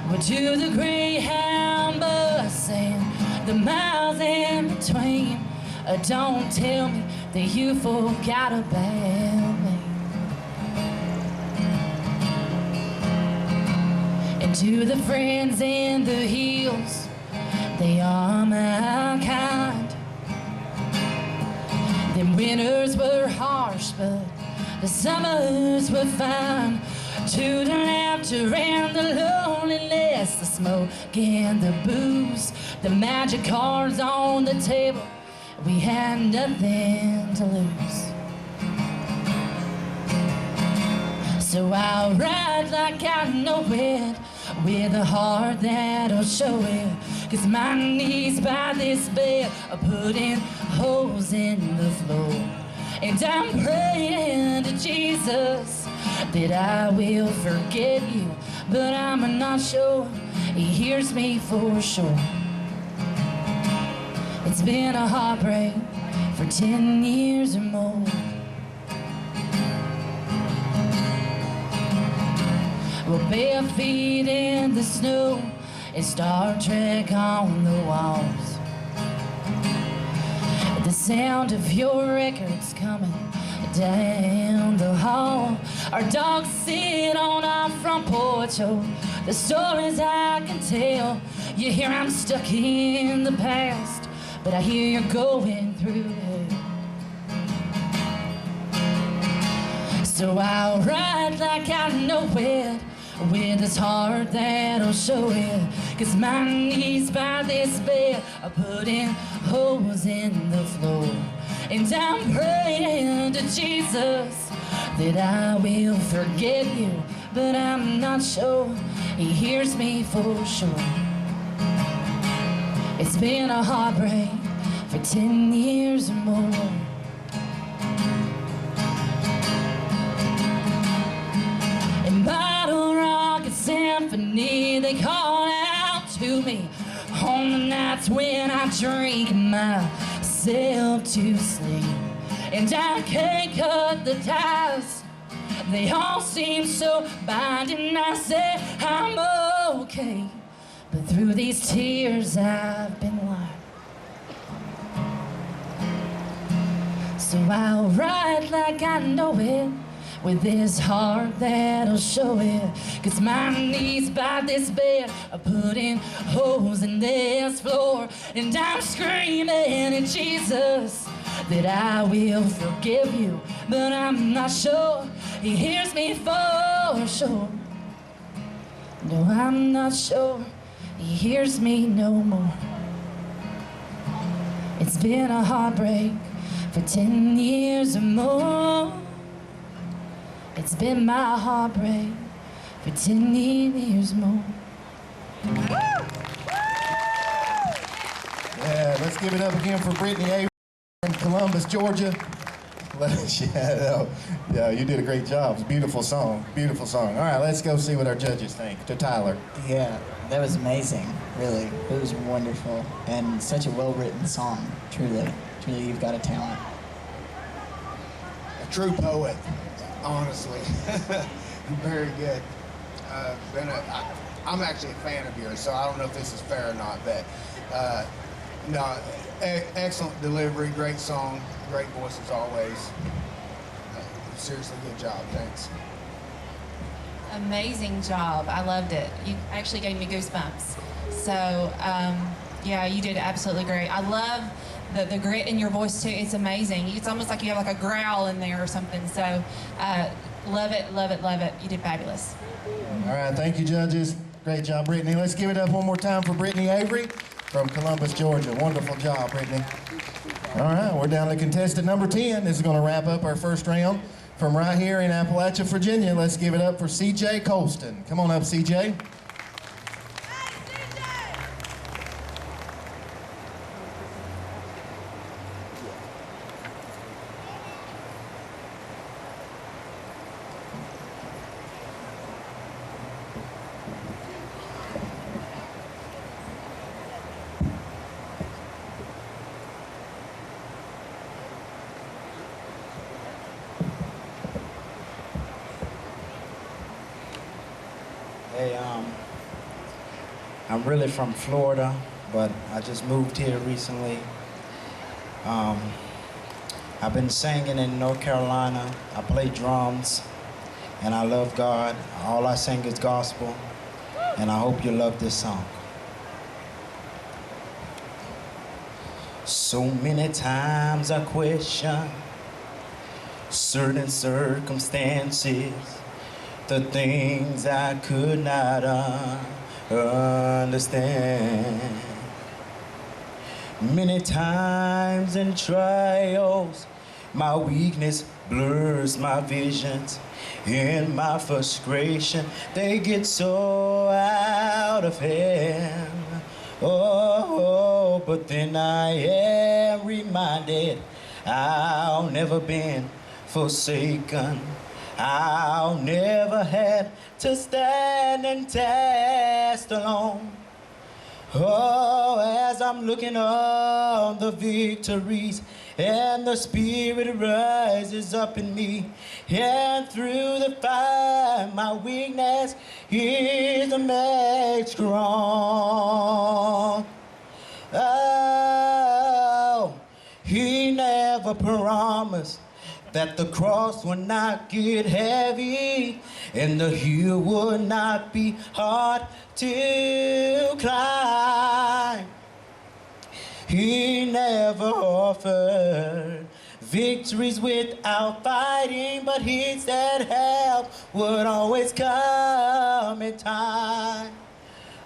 but to the Greyhound bus and the miles in between, don't tell me that you forgot about me. And to the friends in the hills, they are my kind. The winters were harsh, but the summers were fine. To the laughter and the loneliness, the smoke and the booze, The magic cards on the table, we had nothing to lose. So I'll ride like I know it, with a heart that'll show it. 'Cause my knees by this bed are putting holes in the floor. And I'm praying to Jesus that I will forget you, but I'm not sure he hears me for sure. It's been a heartbreak for 10 years or more. Well, bare feet in the snow and Star Trek on the walls. The sound of your records coming down the hall. Our dogs sit on our front porch, oh, the stories I can tell. You hear I'm stuck in the past, but I hear you're going through hell. So I'll ride like I know it, with this heart that'll show it. 'Cause my knees by this bed are putting holes in the floor. And I'm praying to Jesus that I will forget you, but I'm not sure he hears me for sure. It's been a heartbreak for 10 years or more. And Bottle Rocket Symphony, they call out to me on the nights when I drink myself to sleep. And I can't cut the ties, they all seem so binding. I say I'm okay, but through these tears I've been lying. So I'll ride like I know it, with this heart that'll show it. 'Cause my knees by this bed are putting holes in this floor. And I'm screaming at Jesus that I will forgive you, but I'm not sure he hears me for sure. No, I'm not sure he hears me no more. It's been a heartbreak for 10 years or more. It's been my heartbreak for 10 years more. Yeah, let's give it up again for Brittany Avery from Columbus, Georgia. Yeah, you did a great job. It's a beautiful song, beautiful song. All right, let's go see what our judges think. To Tyler. Yeah, that was amazing, really. It was wonderful and such a well-written song, truly. Truly, you've got a talent. A true poet, honestly. Very good. I'm actually a fan of yours, so I don't know if this is fair or not, but no, excellent delivery, great song, great voice as always. Seriously, good job. Thanks. Amazing job. I loved it. You actually gave me goosebumps. So, yeah, you did absolutely great. I love the grit in your voice too. It's amazing. It's almost like you have like a growl in there or something. So, love it, love it, love it. You did fabulous. All right, thank you, judges. Great job, Brittany. Let's give it up one more time for Brittany Avery from Columbus, Georgia. Wonderful job, Brittany. All right, we're down to contestant number 10. This is going to wrap up our first round. From right here in Appalachia, Virginia, let's give it up for CJ Colston. Come on up, CJ. Hey, I'm really from Florida, but I just moved here recently. I've been singing in North Carolina. I play drums, and I love God. All I sing is gospel, and I hope you love this song. So many times I question certain circumstances, the things I could not understand. Many times in trials, my weakness blurs my visions. In my frustration, they get so out of hand. Oh, but then I am reminded I'll never been forsaken. I'll never had to stand and test alone. Oh, as I'm looking on the victories and the Spirit rises up in me, and through the fire my weakness is made strong. Oh, he never promised that the cross would not get heavy and the hill would not be hard to climb. He never offered victories without fighting, but he said help would always come in time.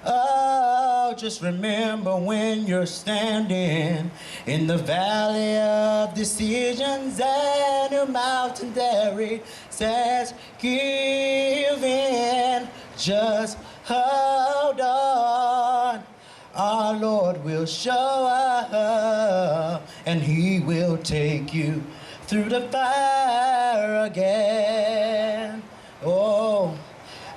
Oh, just remember when you're standing in the valley of decisions and your mountain there says give in, just hold on. Our Lord will show up and he will take you through the fire again. Oh,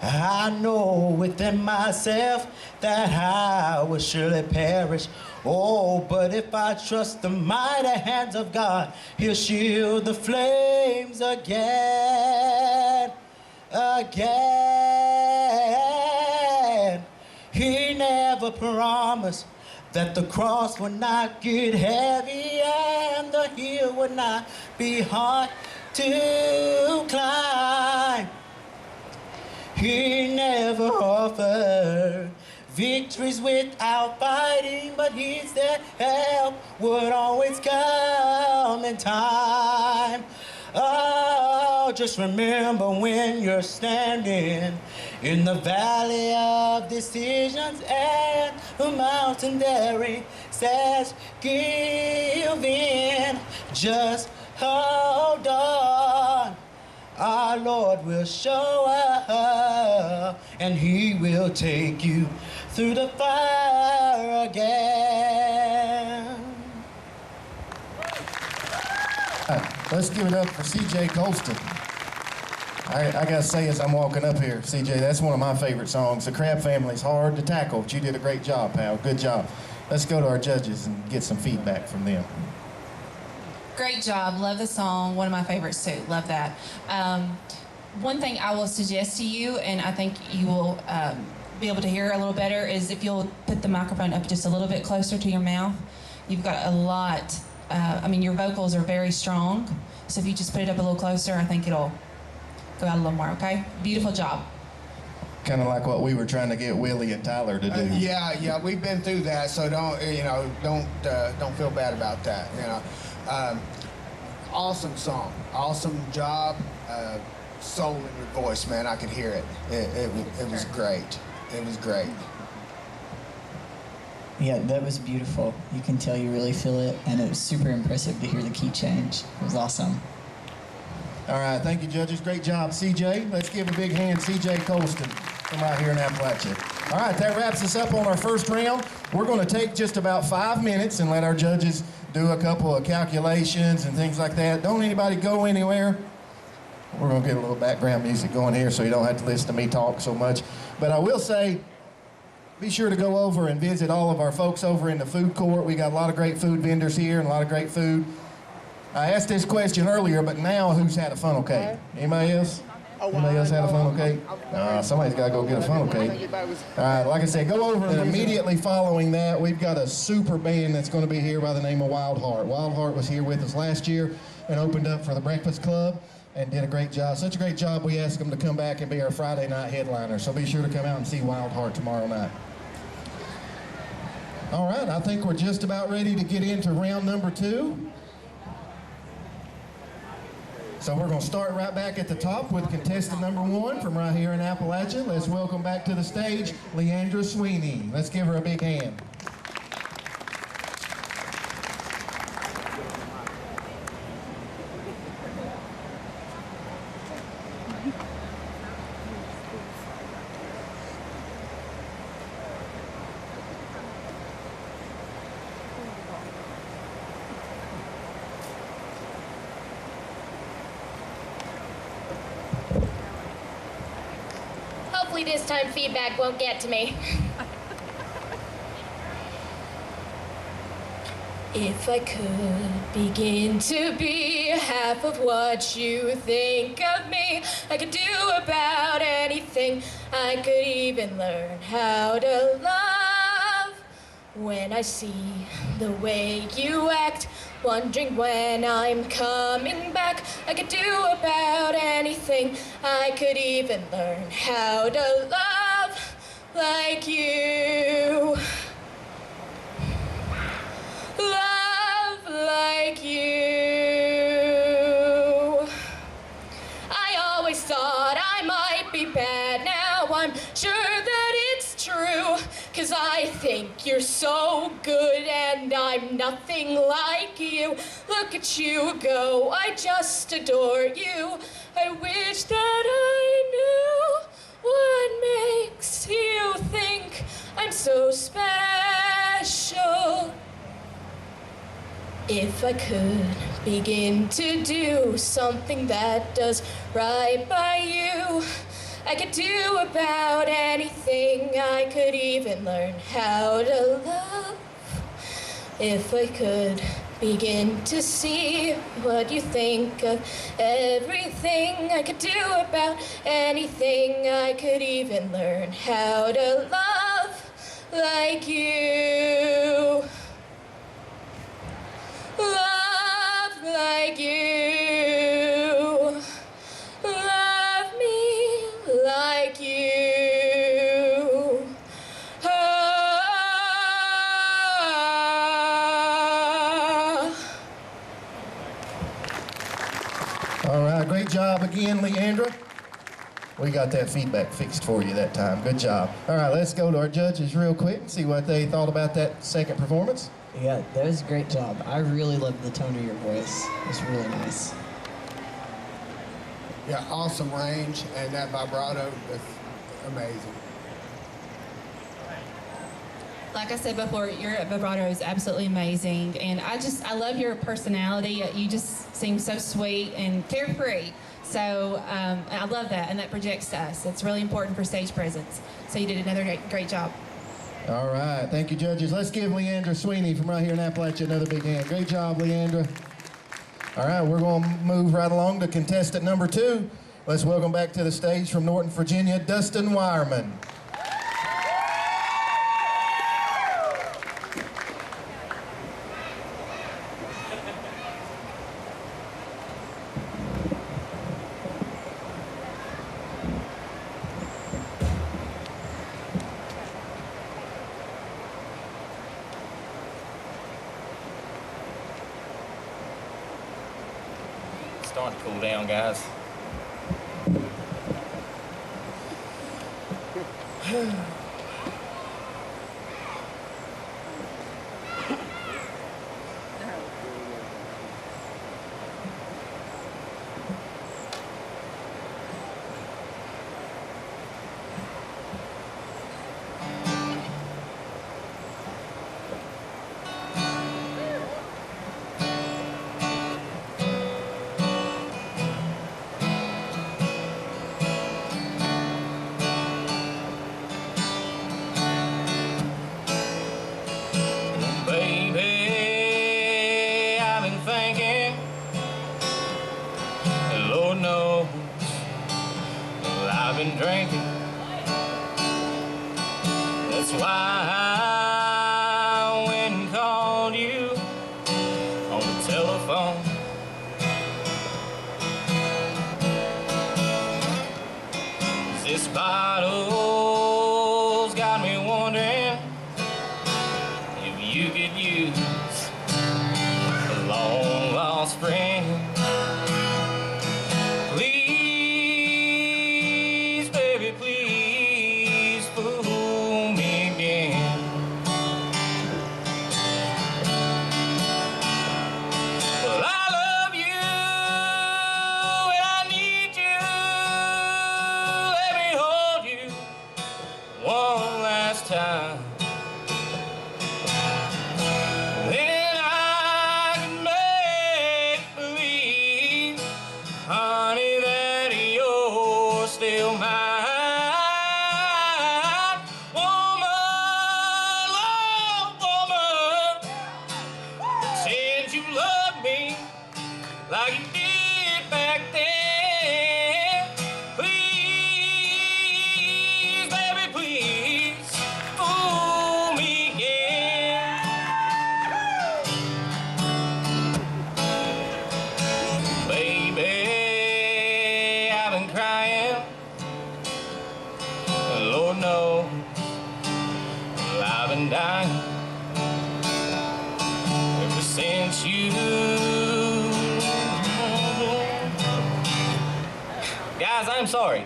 I know within myself that I will surely perish. Oh, but if I trust the mighty hands of God, he'll shield the flames again, again. He never promised that the cross would not get heavy and the hill would not be hard to climb. He never offered victories without fighting, but he said help would always come in time. Oh, just remember when you're standing in the valley of decisions and the mountain there says give in, just hold on. Our Lord will show up and he will take you through the fire again. Let's give it up for C.J. Colston. I gotta say as I'm walking up here, C.J., that's one of my favorite songs. The Crab Family's hard to tackle, but you did a great job, pal. Good job. Let's go to our judges and get some feedback from them. Great job. Love the song. One of my favorites too. Love that. One thing I will suggest to you, and I think you will be able to hear a little better, is if you'll put the microphone up just a little bit closer to your mouth. You've got a lot. Your vocals are very strong. So if you just put it up a little closer, I think it'll go out a little more, okay? Beautiful job. Kind of like what we were trying to get Willie and Tyler to do. Yeah, we've been through that, so don't feel bad about that. Awesome song, awesome job, soul in your voice, man. I could hear it. It was great. It was great. Yeah, that was beautiful. You can tell you really feel it, and it was super impressive to hear the key change. It was awesome. All right, thank you, judges. Great job, CJ. Let's give a big hand, CJ Colston from out here in Appalachia. All right, that wraps us up on our first round. We're going to take just about 5 minutes and let our judges do a couple of calculations and things like that. Don't anybody go anywhere. We're going to get a little background music going here so you don't have to listen to me talk so much. But I will say, be sure to go over and visit all of our folks over in the food court. We got a lot of great food vendors here and a lot of great food. I asked this question earlier, but now who's had a funnel cake? Anybody else? Anybody else had a funnel cake? Somebody's got to go get a funnel cake. All right, like I said, go over and immediately following that, we've got a super band that's going to be here by the name of Wild Heart. Wild Heart was here with us last year and opened up for the Breakfast Club and did a great job. Such a great job, we asked them to come back and be our Friday night headliner. So be sure to come out and see Wild Heart tomorrow night. All right, I think we're just about ready to get into round number 2. So we're going to start right back at the top with contestant number 1 from right here in Appalachia. Let's welcome back to the stage, Leandra Sweeney. Let's give her a big hand. Hopefully this time feedback won't get to me. If I could begin to be half of what you think of me, I could do about anything. I could even learn how to love. When I see the way you act, wondering when I'm coming back, I could do about anything. I could even learn how to love like you. Love like you. I always thought I might be bad. Now I'm sure that it's true. 'Cause I think you're so good and I'm nothing like you. Look at you go, I just adore you. I wish that I knew what makes you think I'm so special. If I could begin to do something that does right by you, I could do about anything. I could even learn how to love. If I could begin to see what you think of everything, I could do about anything. I could even learn how to love like you. Love like you. Love me like you. All right, great job again, Leandra. We got that feedback fixed for you that time. Good job. All right, let's go to our judges real quick and see what they thought about that second performance. Yeah, that was a great job. I really loved the tone of your voice. It's really nice. Yeah, awesome range, and that vibrato is amazing. Like I said before, your vibrato is absolutely amazing, and I love your personality. You just seem so sweet and carefree. So I love that, and that projects to us. It's really important for stage presence. So you did another great job. All right, thank you, judges. Let's give Leandra Sweeney from right here in Appalachia another big hand. Great job, Leandra. All right, we're going to move right along to contestant number 2. Let's welcome back to the stage from Norton, Virginia, Dustin Wireman. Starting to cool down, guys. Been drinking. That's why I went and called you on the telephone. This bottle's got me wondering if you could use a long lost friend. you love me like you did back then. Please, baby, please, fool me again. Baby, I've been crying, Lord knows I've been dying ever since you. Guys, I'm sorry.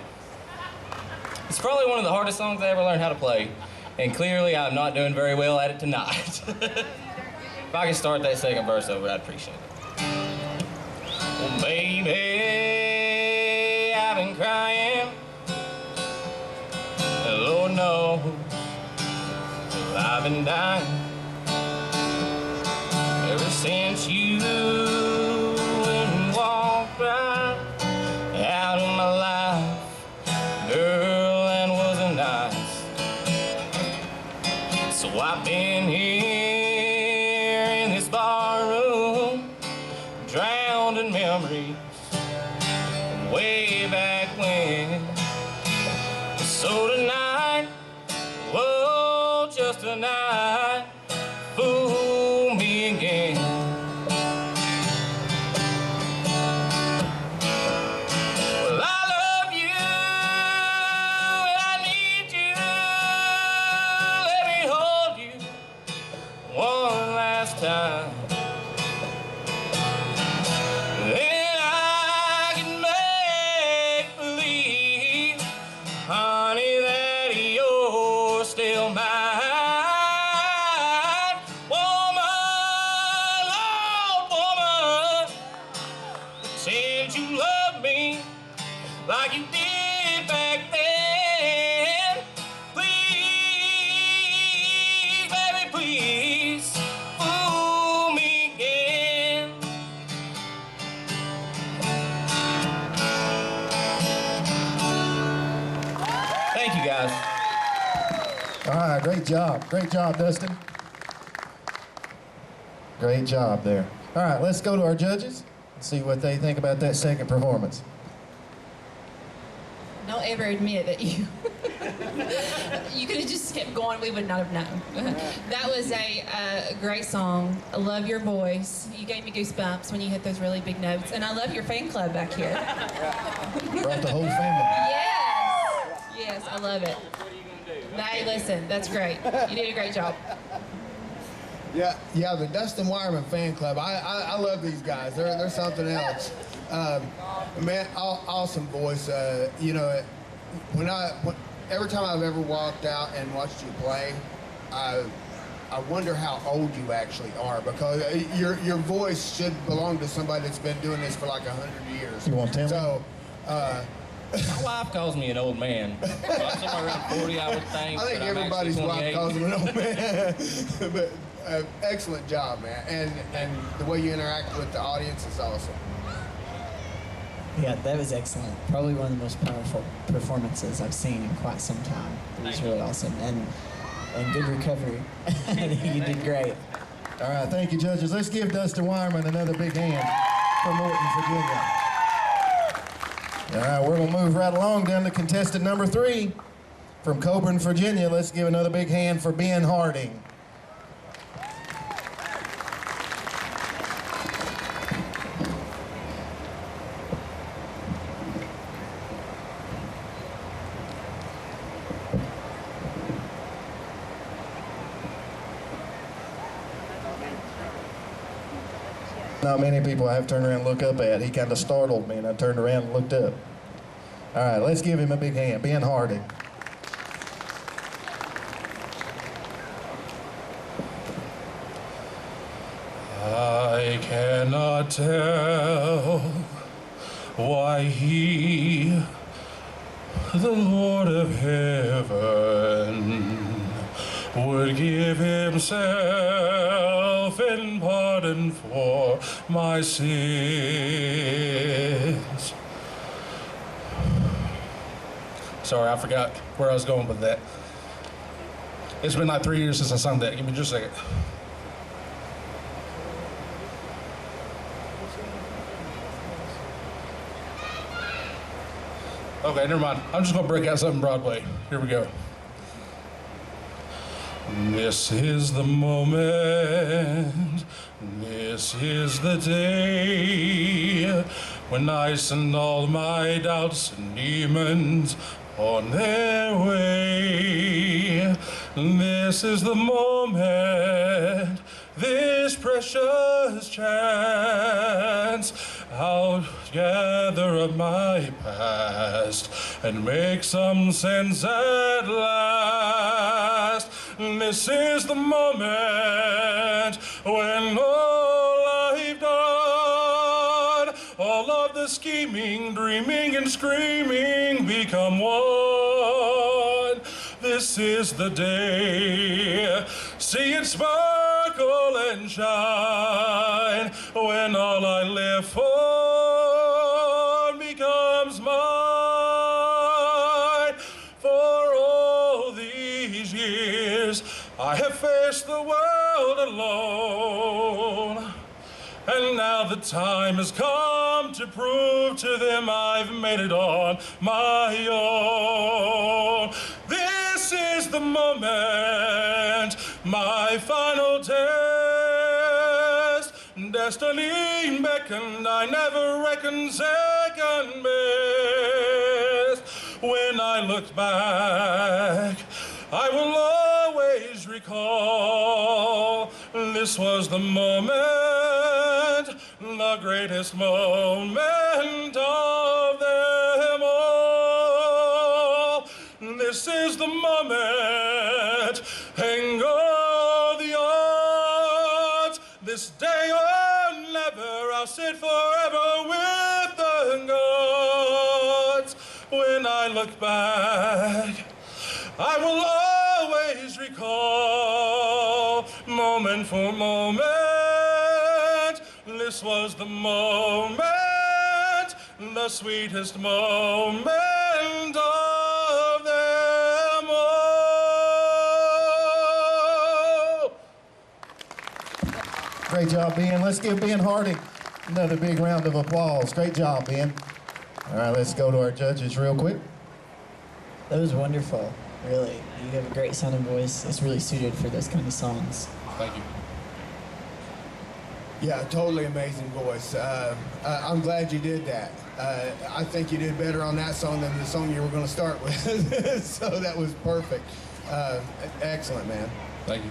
It's probably one of the hardest songs I ever learned how to play, and clearly I'm not doing very well at it tonight. If I could start that second verse over, I'd appreciate it. Well, baby, I've been crying, and Lord knows I've been dying ever since you walked right out of my life, girl, and wasn't nice. So I've been here in this bar room, drowned in memories way back when. So tonight, whoa, just tonight, fool me again. Well, I love you and I need you. Let me hold you one last time. Then I can make believe, honey, that you're still mine. Woman, oh woman, pretend you love me like you did back then. Please, baby, please, fool me again. Thank you, guys. All right, great job. Great job, Dustin. Great job there. All right, let's go to our judges and see what they think about that second performance. Don't ever admit that you you could have just kept going. We would not have known. That was a great song. I love your voice. You gave me goosebumps when you hit those really big notes. And I love your fan club back here. Brought the whole family. Yes. Yes, I love it. Hey, listen, that's great. You did a great job. Yeah, the Dustin Wireman fan club. I love these guys. They're something else. Man, awesome voice. You know, every time I've ever walked out and watched you play, I wonder how old you actually are, because your voice should belong to somebody that's been doing this for like 100 years. You want to tell me? So, My wife calls me an old man. So I'm somewhere around 40, I would think. I think but I'm everybody's actually wife 28. calls him an old man. But excellent job, man. And the way you interact with the audience is awesome. Yeah, that was excellent. Probably one of the most powerful performances I've seen in quite some time. It was really awesome. And good recovery. You did great. All right, thank you, judges. Let's give Dustin Wireman another big hand from Norton, Virginia. All right, we're going to move right along down to contestant number 3 from Coburn, Virginia. Let's give another big hand for Ben Harding. Not many people I have turned around and look up at. He kind of startled me, and I turned around and looked up. All right, let's give him a big hand. Ben Harding. I cannot tell why he, the Lord of heaven, would give himself in pardon for my sins. Sorry, I forgot where I was going with that. It's been like 3 years since I sung that. Give me just a second. Okay, never mind. I'm just gonna break out something Broadway. Here we go. This is the moment, this is the day, when I send all my doubts and demons on their way. This is the moment, this precious chance, I'll gather up my past and make some sense at last. This is the moment when all I've done, all of the scheming, dreaming, and screaming become one. This is the day, see it sparkle and shine, when all I live for becomes mine. For all these years, I have faced the world alone, and now the time has come to prove to them I've made it on my own. This is the moment, my final test. Destiny beckoned, I never reckoned second best. When I look back, I will always recall this was the moment, the greatest moment of them all. This is the moment, hang all the odds, this day or never, I'll sit forever with the gods. When I look back, I will always recall, moment for moment, this was the moment, the sweetest moment of them all. Great job, Ben. Let's give Ben Harding another big round of applause. Great job, Ben. All right, let's go to our judges real quick. That was wonderful, really. You have a great sounding voice. It's really suited for those kind of songs. Thank you. Yeah, totally amazing voice. I'm glad you did that. I think you did better on that song than the song you were going to start with. So that was perfect. Excellent, man. Thank you.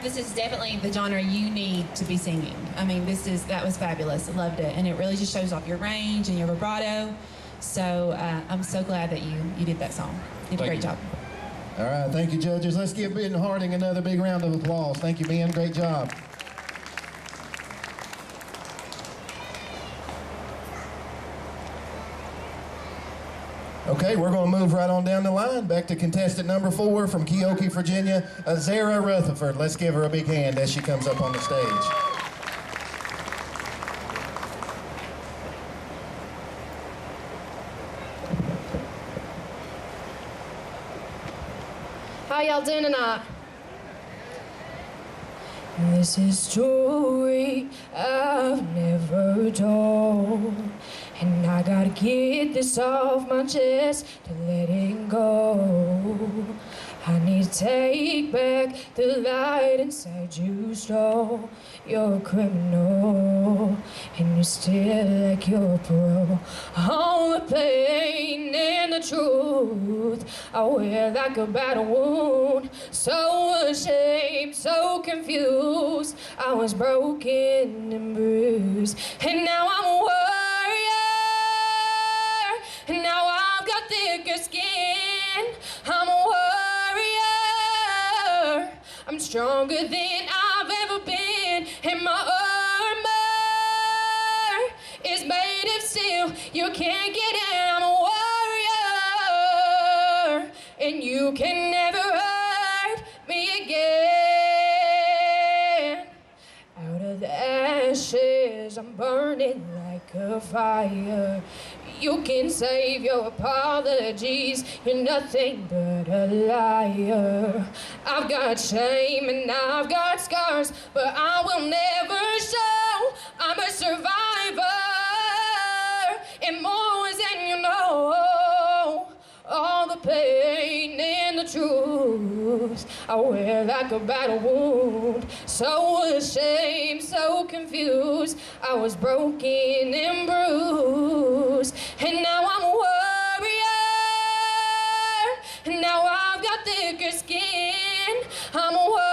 This is definitely the genre you need to be singing. I mean, that was fabulous. I loved it. And it really just shows off your range and your vibrato. So I'm so glad that you did that song. You did a great job. All right, thank you, judges. Let's give Ben Harding another big round of applause. Thank you, Ben. Great job. Okay, we're going to move right on down the line. Back to contestant number 4 from Keokee, Virginia, Azara Rutherford. Let's give her a big hand as she comes up on the stage. How y'all doing tonight? This is a story I've never told, and I gotta get this off my chest to let it go. I need to take back the light inside you stole. You're a criminal, and you still like your parole. All the pain and the truth I wear like a battle wound. So ashamed, so confused, I was broken and bruised, and now I'm a warrior, and now I've got thicker skin. I'm a warrior, I'm stronger than I've ever been, and my armor is made of steel. You can't get in. I'm a warrior, and you can never hurt me again. Out of the ashes, I'm burning like a fire. You can save your apologies, you're nothing but a liar. I've got shame and I've got scars, but I will never show. I'm a survivor. I wear like a battle wound. So ashamed, so confused. I was broken and bruised. And now I'm a warrior. And now I've got thicker skin. I'm a warrior.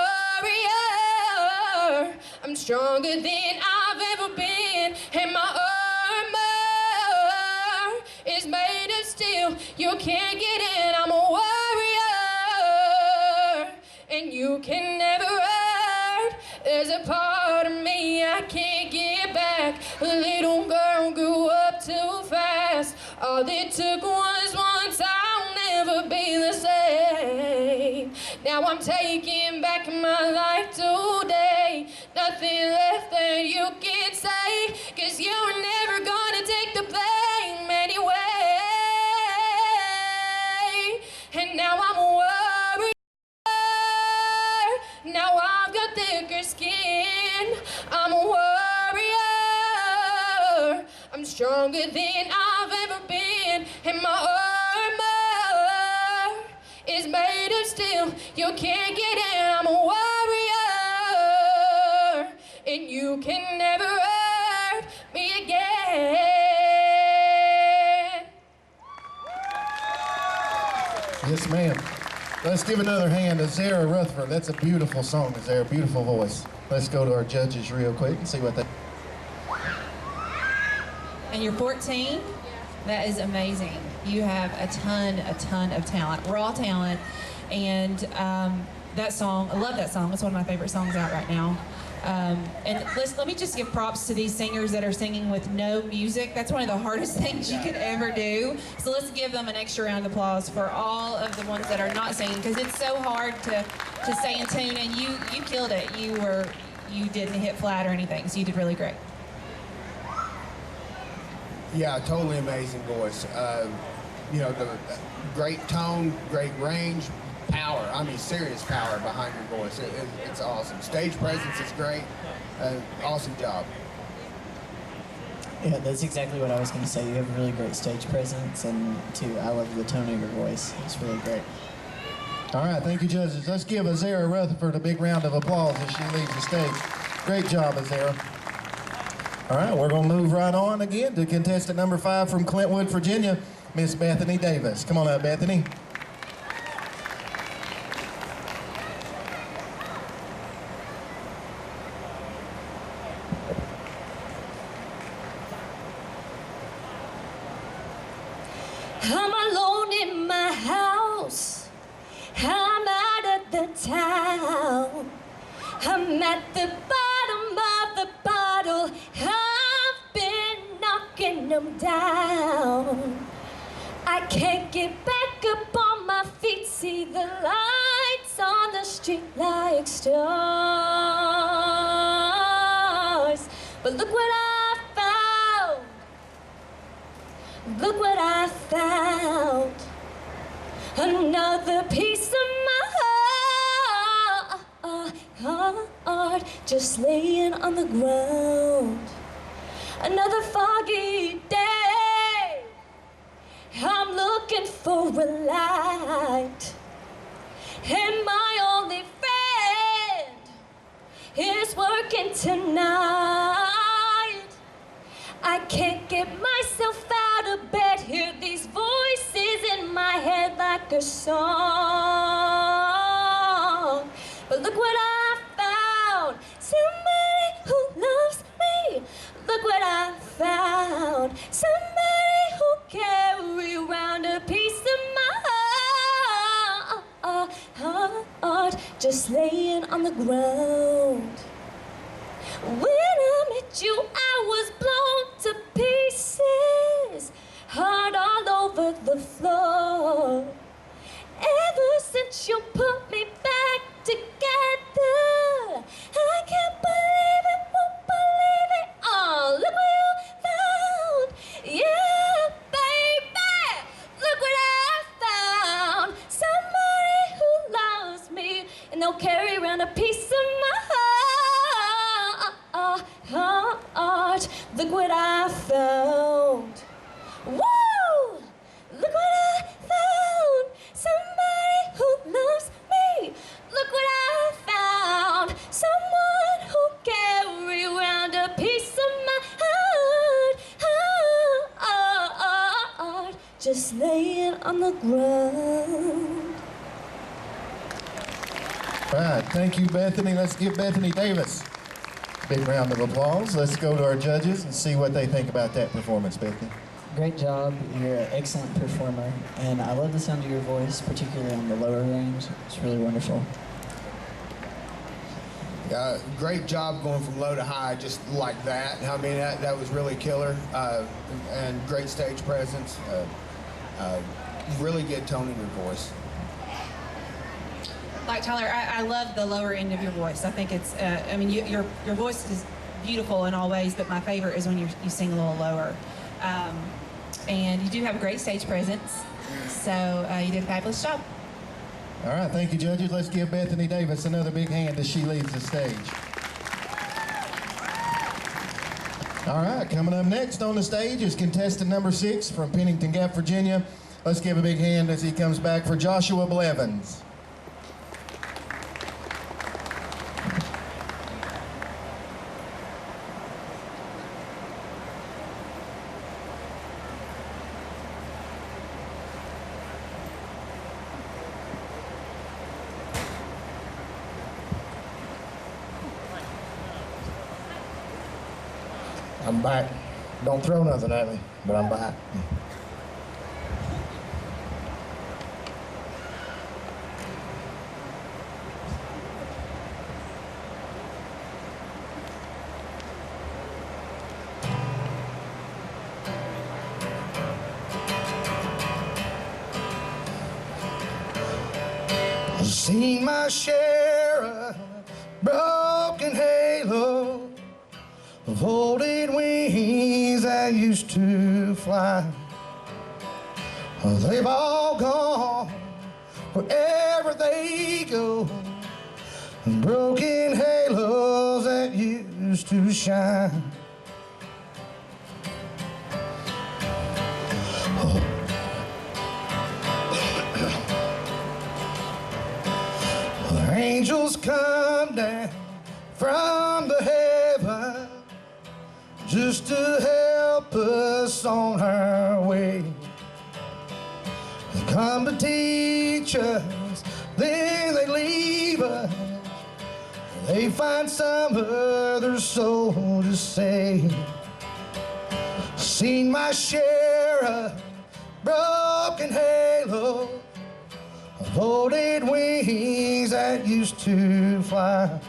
I'm stronger than I've ever been. And my armor is made of steel. You can't get in. I'm a warrior. And you can never hurt. There's a part of me I can't get back. A little girl grew up too fast. All it took was once. I'll never be the same. Now I'm taking back my life today. Nothing left that you can say, 'cause you're never gonna take the blame anyway. And now I'm a warrior. Now I've got thicker skin. I'm a warrior. I'm stronger than I've ever been. And my armor is made of steel. You can't get in. I'm a warrior. And you can never hurt me again. Yes, ma'am. Let's give another hand to Zara Rutherford. That's a beautiful song, Zara. Beautiful voice. Let's go to our judges real quick and see what they... And you're 14? That is amazing. You have a ton of talent, raw talent. And that song, I love that song. It's one of my favorite songs out right now. And let me just give props to these singers that are singing with no music. That's one of the hardest things you could ever do. So let's give them an extra round of applause for all of the ones that are not singing, because it's so hard to stay in tune. And you killed it. You didn't hit flat or anything, so you did really great. Yeah, totally amazing voice. You know, the great tone, great range, power. I mean, serious power behind your voice. It's awesome. Stage presence is great. Awesome job. Yeah, that's exactly what I was going to say. You have a really great stage presence, and too, I love the tone of your voice. It's really great. All right, thank you, judges. Let's give Zara Rutherford a big round of applause as she leaves the stage. Great job, Zara. All right, we're going to move right on again to contestant number 5 from Clintwood, Virginia, Miss Bethany Davis. Come on up, Bethany. I'm alone in my house. I'm out of the town. I'm at the bottom of the bottle. I've been knocking them down. I can't get back up on my feet. See the lights on the street like stars. But look what I found. Look what I found. Another piece of my heart just laying on the ground. Another foggy day. I'm looking for a light. And my only friend is working tonight. I can't get myself out of bed. Hear these voices in my head like a song. But look what I found. Somebody who loves me. Look what I found. Somebody who carry around a piece of my heart just laying on the ground. When I met you, I was blown to pieces, heart all over the floor. Ever since you put me back together, I can't believe it, won't believe it. Oh, look what you found. Yeah, baby, look what I found. Somebody who loves me, and they'll carry around a piece of my heart. Look what I found. Woo! Look what I found. Somebody who loves me. Look what just laying on the ground. All right, thank you, Bethany. Let's give Bethany Davis a big round of applause. Let's go to our judges and see what they think about that performance, Bethany. Great job. You're an excellent performer, and I love the sound of your voice, particularly on the lower range. It's really wonderful. Great job going from low to high, just like that. I mean, that was really killer, and great stage presence. Really good tone in your voice. Like Tyler, I love the lower end of your voice. I think it's, I mean, your voice is beautiful in all ways, but my favorite is when you sing a little lower. And you do have a great stage presence, so you did a fabulous job. All right, thank you, judges. Let's give Bethany Davis another big hand as she leaves the stage. All right, coming up next on the stage is contestant number 6 from Pennington Gap, Virginia. Let's give a big hand as he comes back for Joshua Blevins. I'm back. Don't throw nothing at me, but I'm back. I've seen my share of broken halos, of folded wings that used to fly. They've all gone wherever they go, broken halos that used to shine. Angels come down from the heaven just to help us on our way. They come to teach us, then they leave us. They find some other soul to save. Seen my share of broken halos, folded wings that used to fly.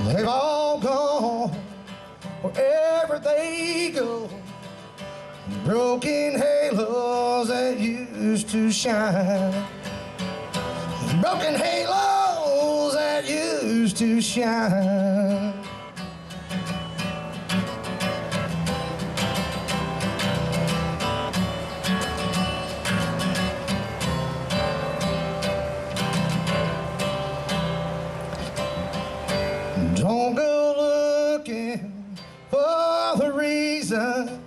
They've all gone wherever they go, broken halos that used to shine. Broken halos that used to shine. Don't go looking for the reason.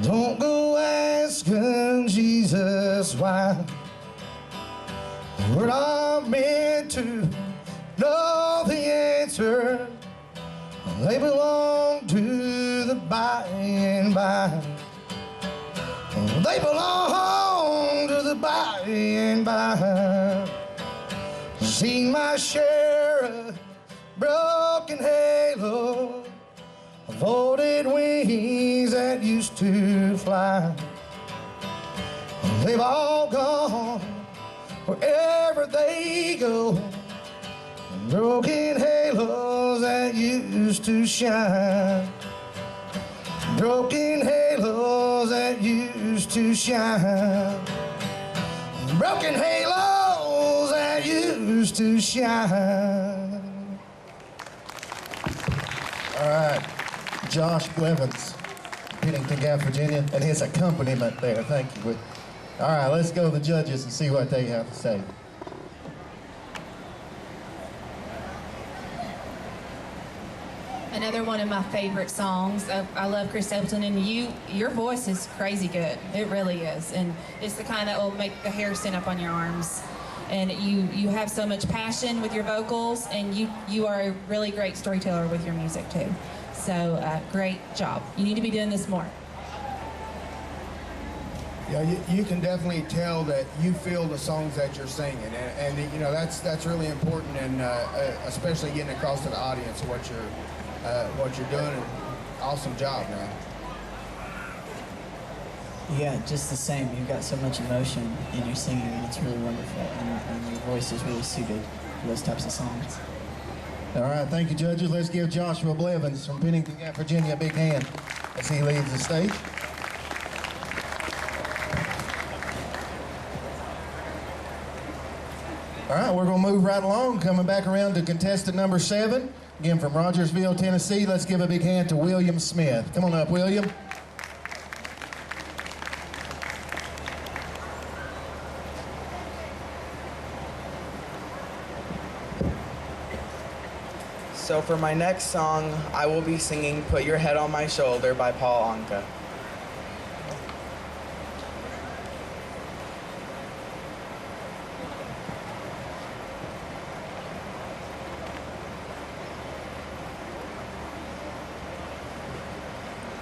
Don't go asking Jesus why. We're not meant to know the answer. They belong to the by and by. They belong to the by and by. Seen my share of broken halo, folded wings that used to fly. They've all gone wherever they go, broken halos that used to shine. Broken halos that used to shine. Broken halos that used to shine. All right, Josh Blevins, Pennington Gap, Virginia, and his accompaniment there. Thank you. All right, let's go to the judges and see what they have to say. Another one of my favorite songs. I love Chris Stapleton, and your voice is crazy good. It really is, and it's the kind that will make the hair stand up on your arms. And you have so much passion with your vocals, and you are a really great storyteller with your music too. So great job. You need to be doing this more. Yeah, you can definitely tell that you feel the songs that you're singing, and you know that's really important, and especially getting across to the audience what you're doing. And awesome job, man. Yeah, just the same. You've got so much emotion in your singing, and it's really wonderful. And your voice is really suited for those types of songs. All right, thank you, judges. Let's give Joshua Blevins from Pennington Gap, Virginia, a big hand as he leads the stage. All right, we're going to move right along, coming back around to contestant number 7. Again, from Rogersville, Tennessee, let's give a big hand to William Smith. Come on up, William. So for my next song, I will be singing Put Your Head on My Shoulder by Paul Anka.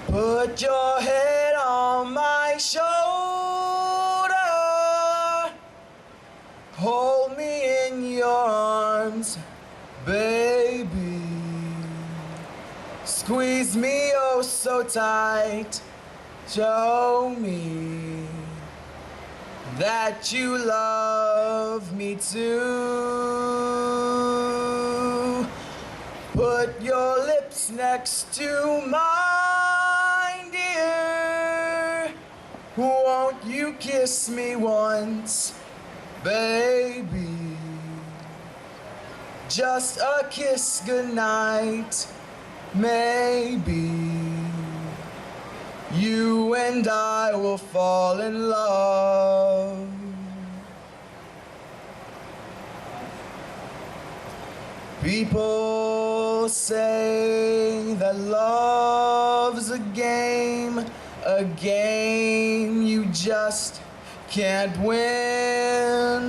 Put your head on my shoulder, hold me in your arms, baby. Squeeze me oh so tight, show me that you love me too. Put your lips next to mine, dear. Won't you kiss me once, baby? Just a kiss goodnight, maybe. You and I will fall in love. People say that love's a game you just can't win.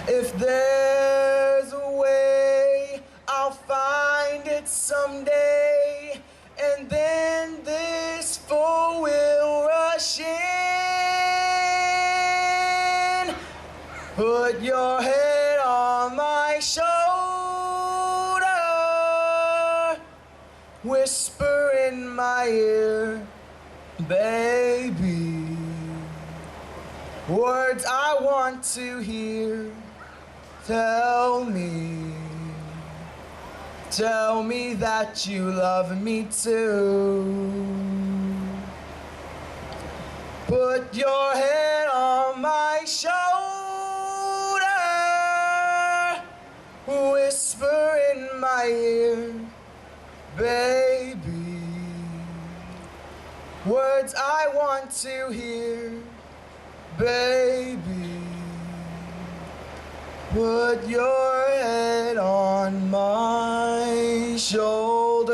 If there's a way, I'll find it someday, and then this fool will rush in. Put your head on my shoulder, whisper in my ear, baby, words I want to hear. Tell me that you love me too. Put your head on my shoulder, whisper in my ear, baby, words I want to hear, baby. Put your head on my shoulder.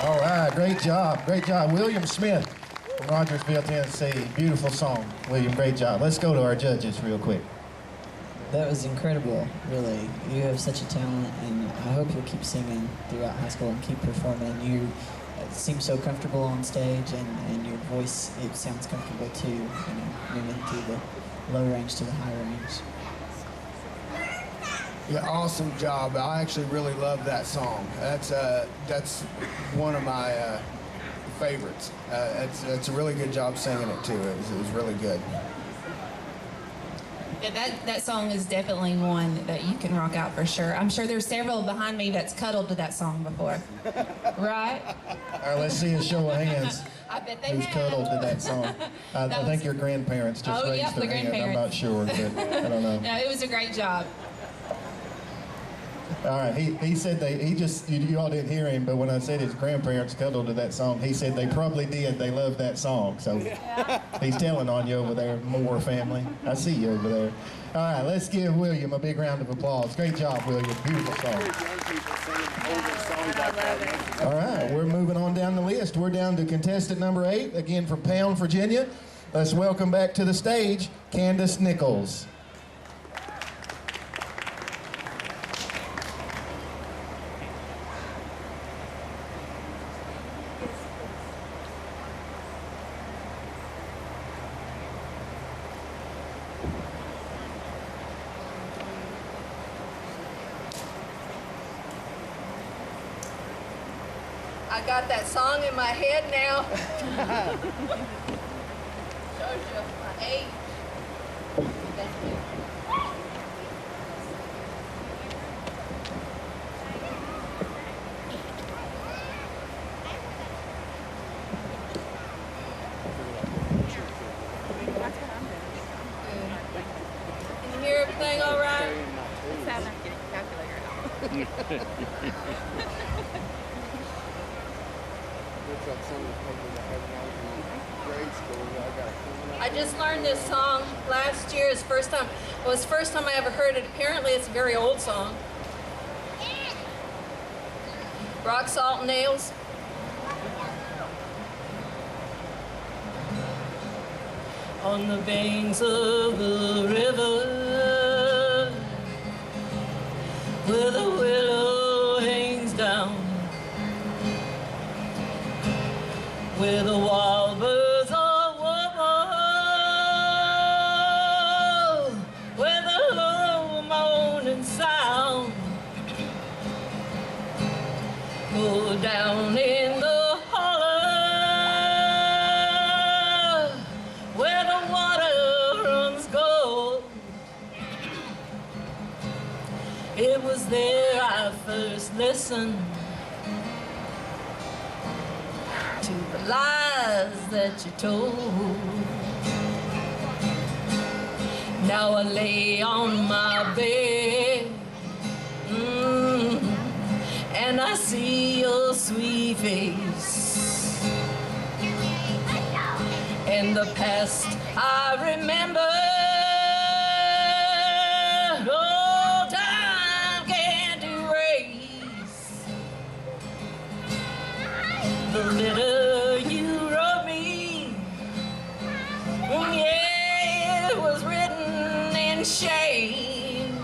All right, great job, great job. William Smith from Rogersville, Tennessee. Beautiful song, William, great job. Let's go to our judges real quick. That was incredible, really. You have such a talent, and I hope you'll keep singing throughout high school and keep performing. You seem so comfortable on stage, and your voice, it sounds comfortable too, you know, moving through the low range to the high range. Yeah, awesome job. I actually really love that song. That's one of my favorites. It's a really good job singing it too. It was really good. Yeah, that song is definitely one that you can rock out for sure. I'm sure there's several behind me that's cuddled to that song before. Right? All right, let's see a show of hands. I bet they Who's have. cuddled to that song? I think your grandparents just raised yep, their the hand. I'm grandparents. not sure, but I don't know. No, it was a great job. All right, he said you all didn't hear him, but when I said his grandparents cuddled to that song, he said they probably did. They loved that song. So he's telling on you over there, Moore family. I see you over there. All right, let's give William a big round of applause. Great job, William. Beautiful song. All right, we're moving on down the list. We're down to contestant number 8, again from Pound, Virginia. Let's welcome back to the stage, Candace Nichols. I got that song in my head now. Shows you my age. Thank you. Can you hear everything all right? I just learned this song last year. It's first time. Well, it's the first time I ever heard it. Apparently, it's a very old song. Rock, Salt, and Nails. On the banks of the river, where the willow hangs down, where the wild birds are warble, where the low moaning sound go down in the it was there I first listened to the lies that you told. Now I lay on my bed, and I see your sweet face, and the past I remember. The letter you wrote me, yeah, it was written in shame.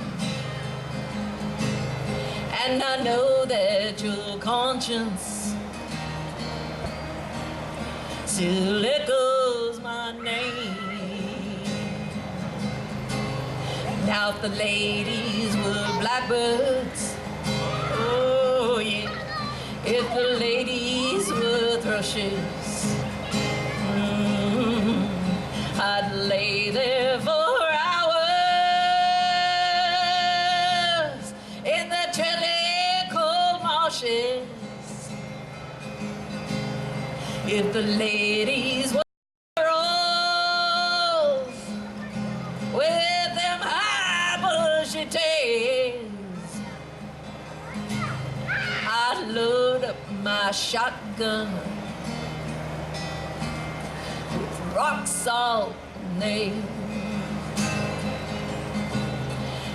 And I know that your conscience still echoes my name. Now if the ladies were blackbirds, oh yeah, if the ladies were thrushes, I'd lay there for hours in the chilly cold marshes. If the ladies were rose with them high bushy tails, I'd load up my shotgun with rock, salt, and nails.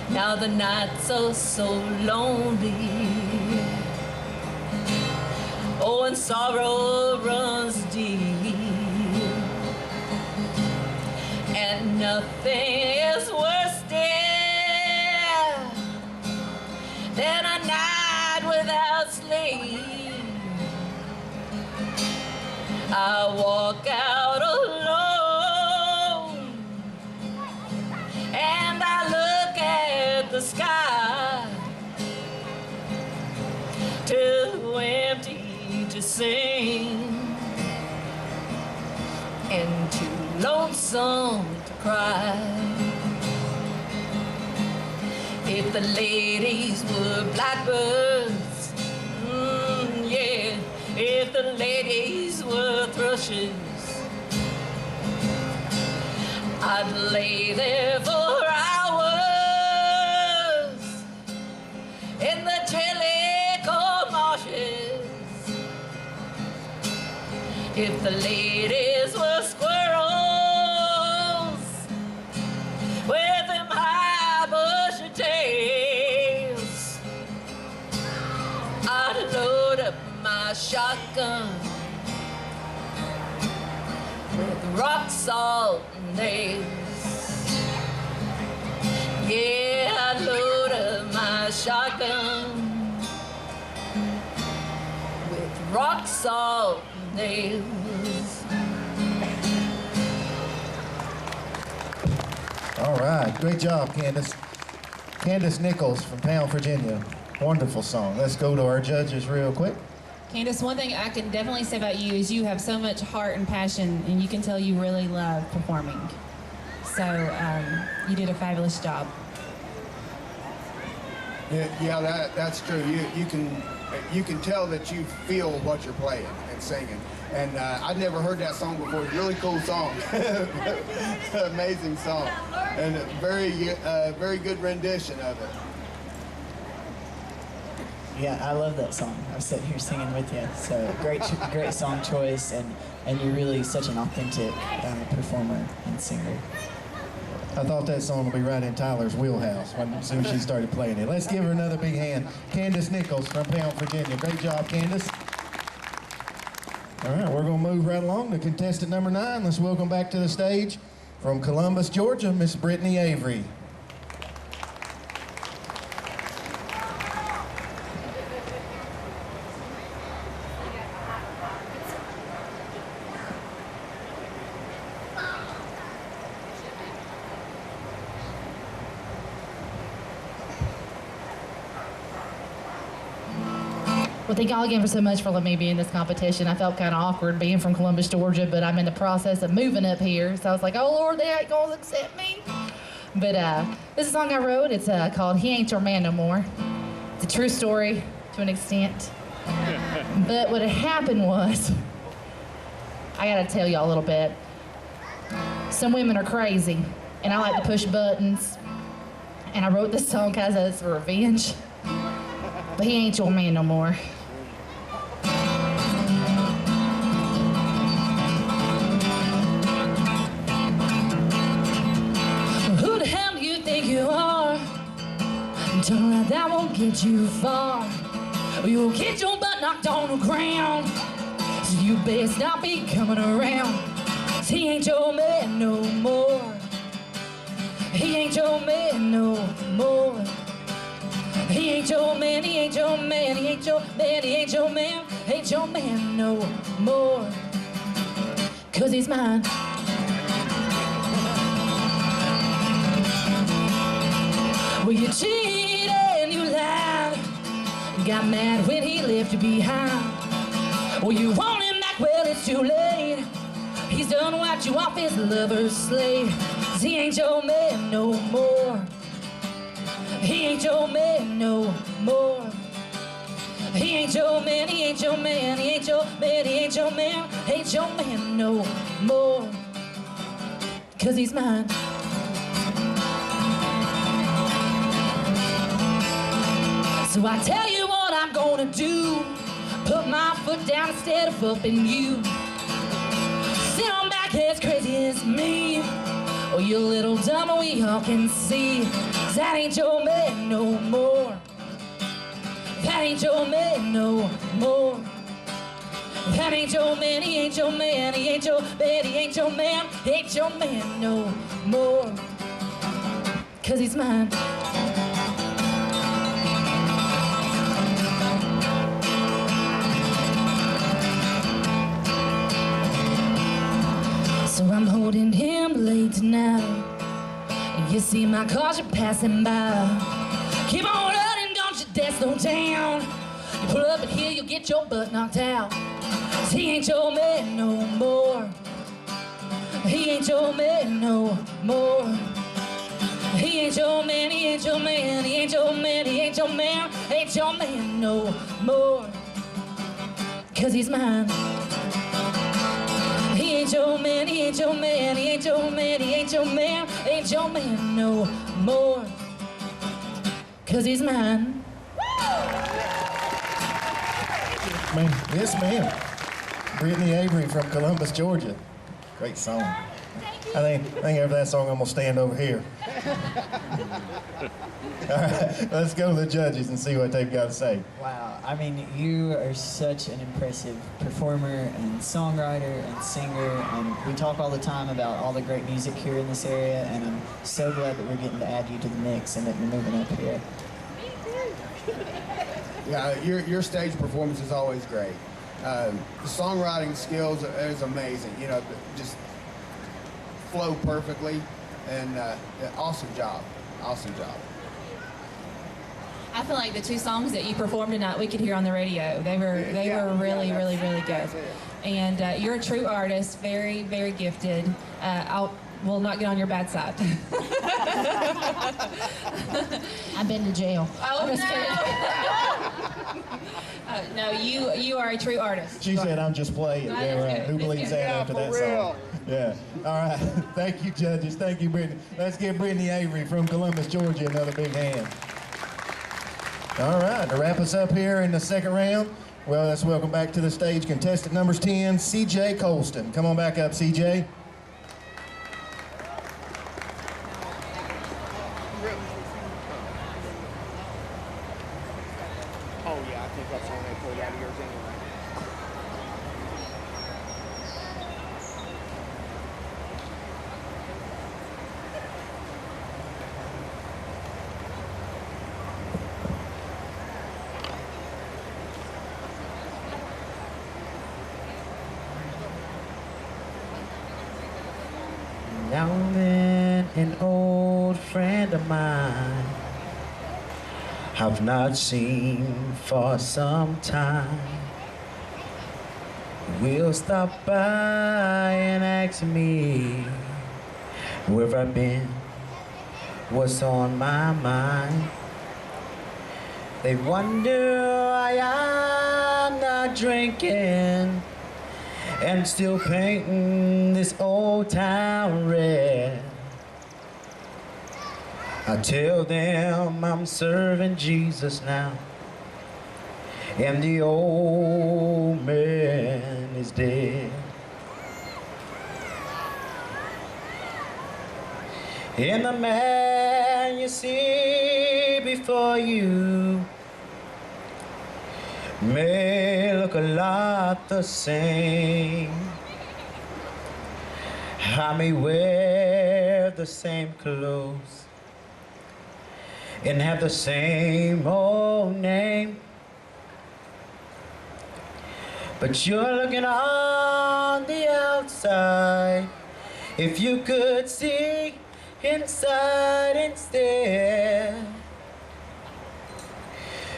Now the nights are so lonely, oh, and sorrow runs deep, and nothing is worse, dear, than a night without sleep. I walk out alone and I look at the sky, too empty to sing and too lonesome to cry. If the ladies were blackbirds, yeah, if the ladies were thrushes, I'd lay there for hours in the chilly cold marshes. If the ladies were squirrels with them high bushy tails, I'd load up my shotgun with rock, salt, and nails. Yeah, I'd load up my shotgun with rock, salt, and nails. All right, great job, Candace. Candace Nichols from Town, Virginia. Wonderful song. Let's go to our judges real quick. Candace, one thing I can definitely say about you is you have so much heart and passion, and you can tell you really love performing. So you did a fabulous job. Yeah, that's true. You can tell that you feel what you're playing and singing. And I'd never heard that song before. Really cool song. Amazing song. And a very good rendition of it. Yeah, I love that song. I'm sitting here singing with you. So great song choice, and you're really such an authentic performer and singer. I thought that song would be right in Tyler's wheelhouse as soon as she started playing it. Let's give her another big hand. Candace Nichols from Pound, Virginia. Great job, Candace. All right, we're going to move right along to contestant number 9. Let's welcome back to the stage from Columbus, Georgia, Miss Brittany Avery. Well, thank y'all again for so much for letting me be in this competition. I felt kind of awkward being from Columbus, Georgia, but I'm in the process of moving up here. So I was like, oh, Lord, they ain't going to accept me. But this is a song I wrote. It's called He Ain't Your Man No More. It's a true story to an extent. But what had happened was, I got to tell y'all a little bit. Some women are crazy, and I like to push buttons. And I wrote this song because it's revenge. But he ain't your man no more. Who the hell do you think you are? Turn around, that won't get you far. You'll get your butt knocked on the ground. So you best not be coming around. 'Cause he ain't your man no more. He ain't your man no more. He ain't your man, he ain't your man, he ain't your man, he ain't your man, ain't your man no more. 'Cause he's mine. Well, you cheated and you lied. You got mad when he left you behind. Well, you want him back, well, it's too late. He's done wiped you off his lover's slate. 'Cause he ain't your man no more. He ain't your man no more. He ain't your man, he ain't your man, he ain't your man, he ain't your man, ain't your man no more. 'Cause he's mine. So I tell you what I'm gonna do. Put my foot down instead of upping you. Sit on back as crazy as me. Oh, you little dumb, we all can see. 'Cause that ain't your man no more. That ain't your man no more. That ain't your man, he ain't your man, he ain't your man, he ain't your man, he ain't your man no more. 'Cause he's mine. So I'm holding him late tonight. And you see my cars are passing by. Keep on running, don't you dare slow down. You pull up and here, you'll get your butt knocked out. 'Cause he ain't your man no more. He ain't your man no more. He ain't your man, he ain't your man, he ain't your man, he ain't your man, ain't your man no more. 'Cause he's mine. He ain't your man, he ain't your man, he ain't your man, he ain't your man, ain't your man no more. 'Cause he's mine. Yes, ma'am. Brittany Avery from Columbus, Georgia. Great song. I think after that song, I'm gonna stand over here. All right, let's go to the judges and see what they've got to say. Wow, I mean, you are such an impressive performer and songwriter and singer, and we talk all the time about all the great music here in this area, and I'm so glad that we're getting to add you to the mix and that you're moving up here. Yeah, your stage performance is always great. The songwriting skills is amazing. You know, just flow perfectly, and awesome job. Awesome job. I feel like the two songs that you performed tonight we could hear on the radio. They were really, really, really good. And you're a true artist, very, very gifted. We'll not get on your bad side. I've been to jail. Oh, no. No, you are a true artist. She said, "I'm just playing." Yeah, right. Who believes that after that song? Yeah. All right. Thank you, judges. Thank you, Brittany. Let's give Brittany Avery from Columbus, Georgia, another big hand. All right. To wrap us up here in the second round, well, let's welcome back to the stage contestant numbers 10, CJ Colston. Come on back up, CJ. Oh yeah, I think that's the one they pulled out of yours anyway. Now then, an old friend of mine I've not seen for some time will stop by and ask me where I've been, what's on my mind. They wonder why I'm not drinking and still painting this old town red. I tell them I'm serving Jesus now, and the old man is dead. And the man you see before you may look a lot the same. I may wear the same clothes and have the same old name, but you're looking on the outside. If you could see inside instead,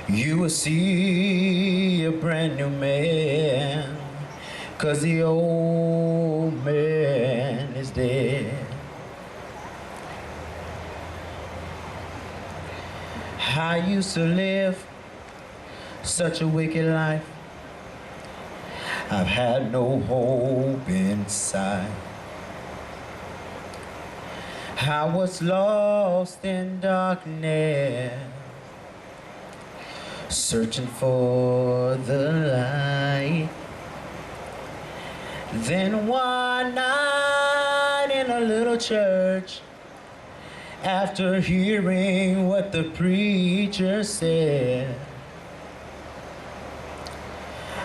you will see a brand new man, 'cause the old man is dead. I used to live such a wicked life. I've had no hope inside. I was lost in darkness, searching for the light. Then one night in a little church, after hearing what the preacher said,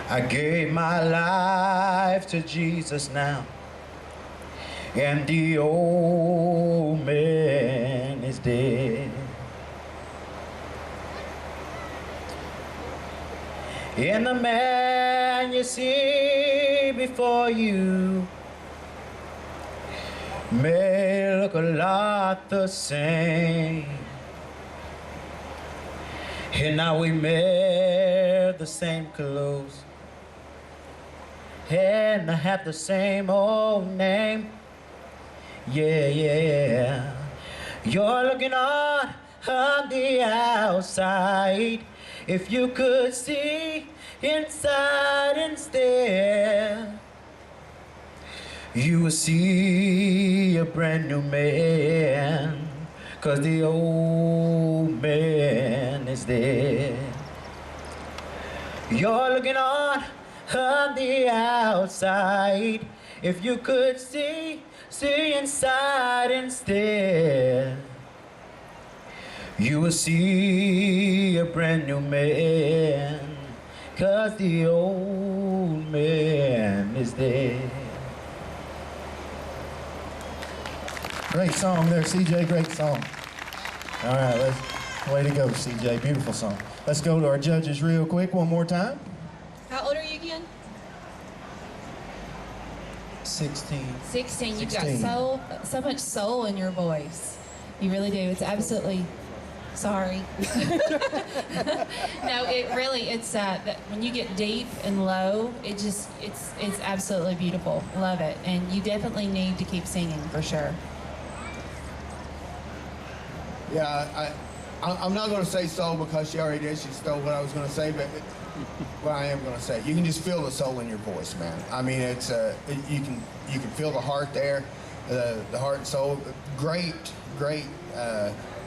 I gave my life to Jesus now, and the old man is dead. And the man you see before you may look a lot the same, and now we wear the same clothes and have the same old name. Yeah, yeah. You're looking on the outside. If you could see inside instead, you will see a brand new man, 'cause the old man is dead. You're looking on the outside. If you could see inside instead, you will see a brand new man, 'cause the old man is dead. Great song there, CJ. Great song. All right, way to go, CJ. Beautiful song. Let's go to our judges real quick one more time. How old are you again? 16. 16. You've got 16. so much soul in your voice. You really do. It's absolutely Sorry. No, it's that when you get deep and low, it's absolutely beautiful. Love it. And you definitely need to keep singing for sure. Yeah, I'm not going to say soul because she already did. She stole what I was going to say, but what I am going to say, you can just feel the soul in your voice, man. I mean, it's you can feel the heart there, the heart and soul. Great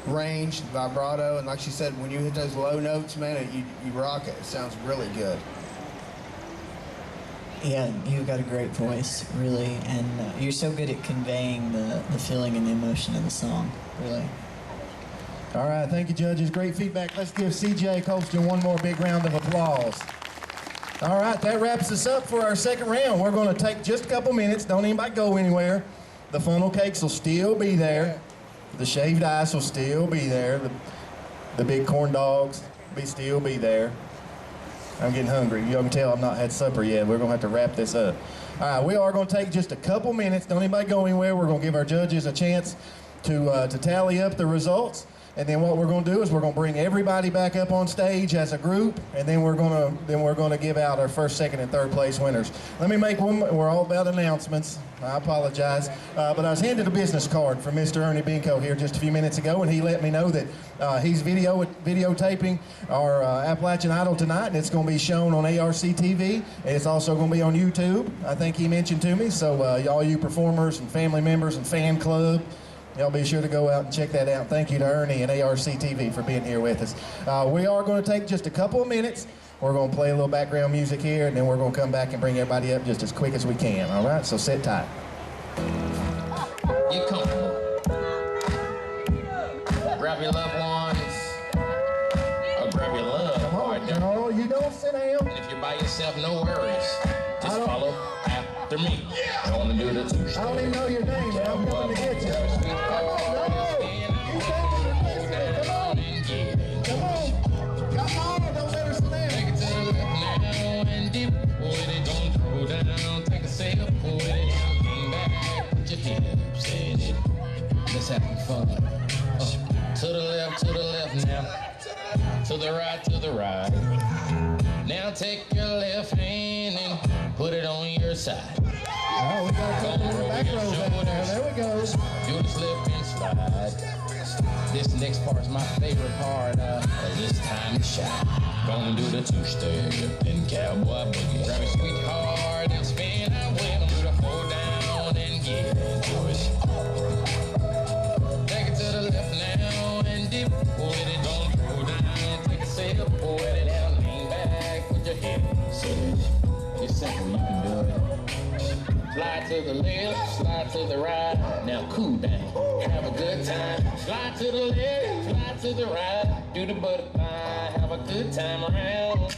range, vibrato, and like she said, when you hit those low notes, man, you rock it. It sounds really good. Yeah, you've got a great voice, really, and you're so good at conveying the feeling and the emotion of the song, really. All right, thank you, judges. Great feedback. Let's give CJ Colston one more big round of applause. All right, that wraps us up for our second round. We're going to take just a couple minutes. Don't anybody go anywhere. The funnel cakes will still be there. The shaved ice will still be there. The big corn dogs will still be there. I'm getting hungry. You can tell I've not had supper yet. We're going to have to wrap this up. All right, we are going to take just a couple minutes. Don't anybody go anywhere. We're going to give our judges a chance to tally up the results. And then what we're going to do is we're going to bring everybody back up on stage as a group, and then we're going to give out our first, second, and third place winners. Let me make one. We're all about announcements. I apologize, but I was handed a business card from Mr. Ernie Binko here just a few minutes ago, and he let me know that he's videotaping our Appalachian Idol tonight, and it's going to be shown on ARC TV, and it's also going to be on YouTube. I think he mentioned to me. So all you performers and family members and fan club, y'all be sure to go out and check that out. Thank you to Ernie and ARC TV for being here with us. We are going to take just a couple of minutes. We're going to play a little background music here, and then we're going to come back and bring everybody up just as quick as we can. All right? So sit tight. Get comfortable. Grab your loved ones. Or grab your love. Come on, no, you don't sit down. And if you're by yourself, no worries. Just follow after me. I want to do the two-step. I don't even know your name, man. I'm coming to get you. Let's have some fun. To the left now. To the right. Now take your left hand and put it on your side. Oh, we got a couple of back rows out there. There we go. Do the slip and slide. This next part's my favorite part. This time to shine. Gonna do the two-step and cowboy boogie. Grab your sweetheart and spin out with them. Do the hold down and get into it. Take it to the left now and dip with it. Don't throw down. Take a sip with it down. Lean back, put your head in. It's simple, you can do it. Slide to the left, slide to the right. Now cool down, have a good time. Slide to the left, slide to the right. Do the butterfly, have a good time around.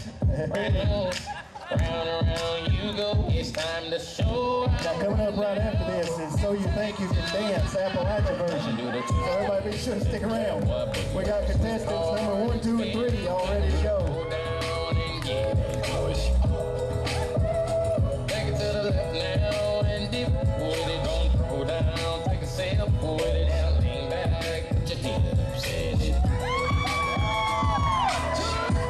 Round and round you go. It's time to show. Now coming up right after this is So You Think You Can Dance, Appalachia version. So everybody be sure to stick around. We got contestants number 1, 2, and 3 all ready to go. Go down and get into it. Take it to the left now and dip with it. Don't throw down. Take a sip with it and lean back. Put your hips in it.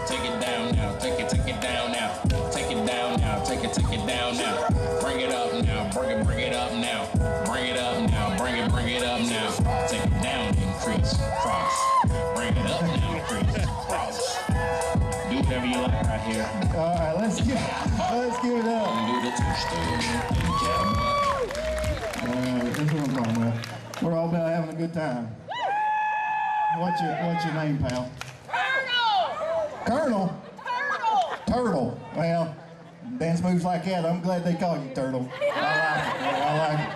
Take it down now. Take it down now. Take it down now. Take it down now. Bring it up now. Bring it up now. Bring it up now. Bring it up now. Take it down, increase, cross. Bring it up now, increase, cross. Do whatever you like right here. All right, let's give it up. Do the two-step and cowboy. This is what I'm talking about. We're all about having a good time. What's your name, pal? Colonel. Turtle. Well, dance moves like that, I'm glad they call you Turtle. I like it.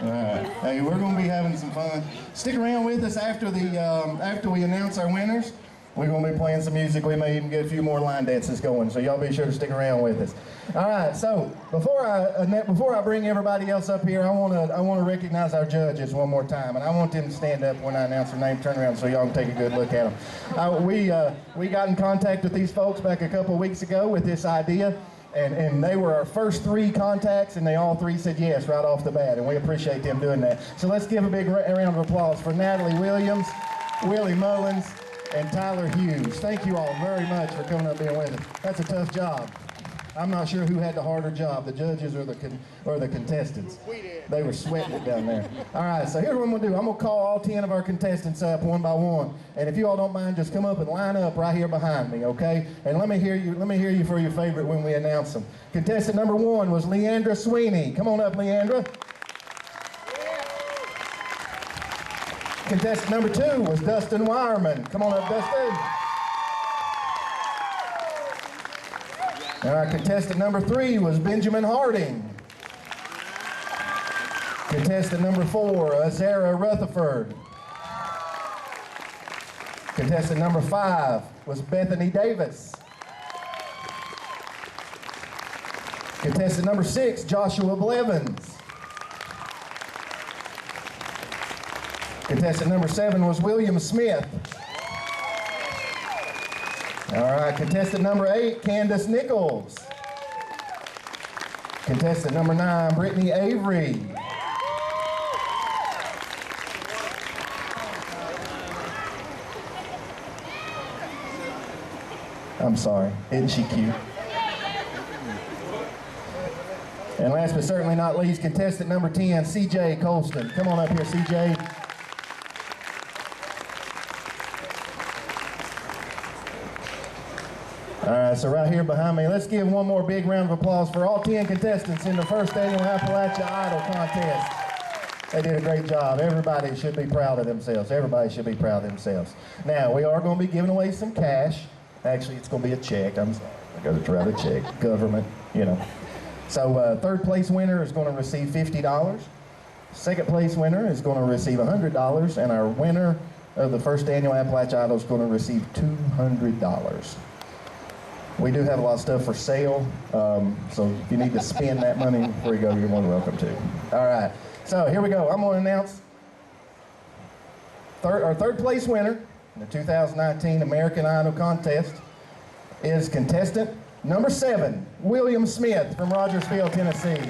All right. Hey, we're going to be having some fun. Stick around with us after we announce our winners. We're going to be playing some music. We may even get a few more line dances going, so y'all be sure to stick around with us. All right. So before I bring everybody else up here, I want to recognize our judges one more time, and I want them to stand up when I announce their name. Turn around so y'all can take a good look at them. We got in contact with these folks back a couple weeks ago with this idea And they were our first 3 contacts, and they all 3 said yes right off the bat, and we appreciate them doing that. So let's give a big round of applause for Natalie Williams, Willie Mullins, and Tyler Hughes. Thank you all very much for coming up being with us. That's a tough job. I'm not sure who had the harder job, the judges or the contestants. They were sweating it down there. All right, so here's what I'm gonna do. I'm gonna call all 10 of our contestants up one by one, and if you all don't mind, just come up and line up right here behind me, okay? And let me hear you for your favorite when we announce them. Contestant number 1 was Leandra Sweeney. Come on up, Leandra. Contestant number 2 was Dustin Wireman. Come on up, Dustin. All right, contestant number 3 was Benjamin Harding. Contestant number 4, Azara Rutherford. Contestant number 5 was Bethany Davis. Contestant number 6, Joshua Blevins. Contestant number 7 was William Smith. All right, contestant number 8, Candace Nichols. Contestant number 9, Brittany Avery. I'm sorry, isn't she cute? And last but certainly not least, contestant number 10, CJ Colston. Come on up here, CJ. All right, so right here behind me, let's give one more big round of applause for all 10 contestants in the first annual Appalachia Idol contest. They did a great job. Everybody should be proud of themselves. Everybody should be proud of themselves. Now, we are going to be giving away some cash. Actually, it's going to be a check. I'm sorry. I got to try to check. Government, you know. So, third place winner is going to receive $50. Second place winner is going to receive $100. And our winner of the first annual Appalachia Idol is going to receive $200. We do have a lot of stuff for sale, so if you need to spend that money before you go, you're more than welcome to. All right, so here we go. I'm going to announce our third place winner in the 2019 American Idol contest is contestant number 7, William Smith from Rogersville, Tennessee.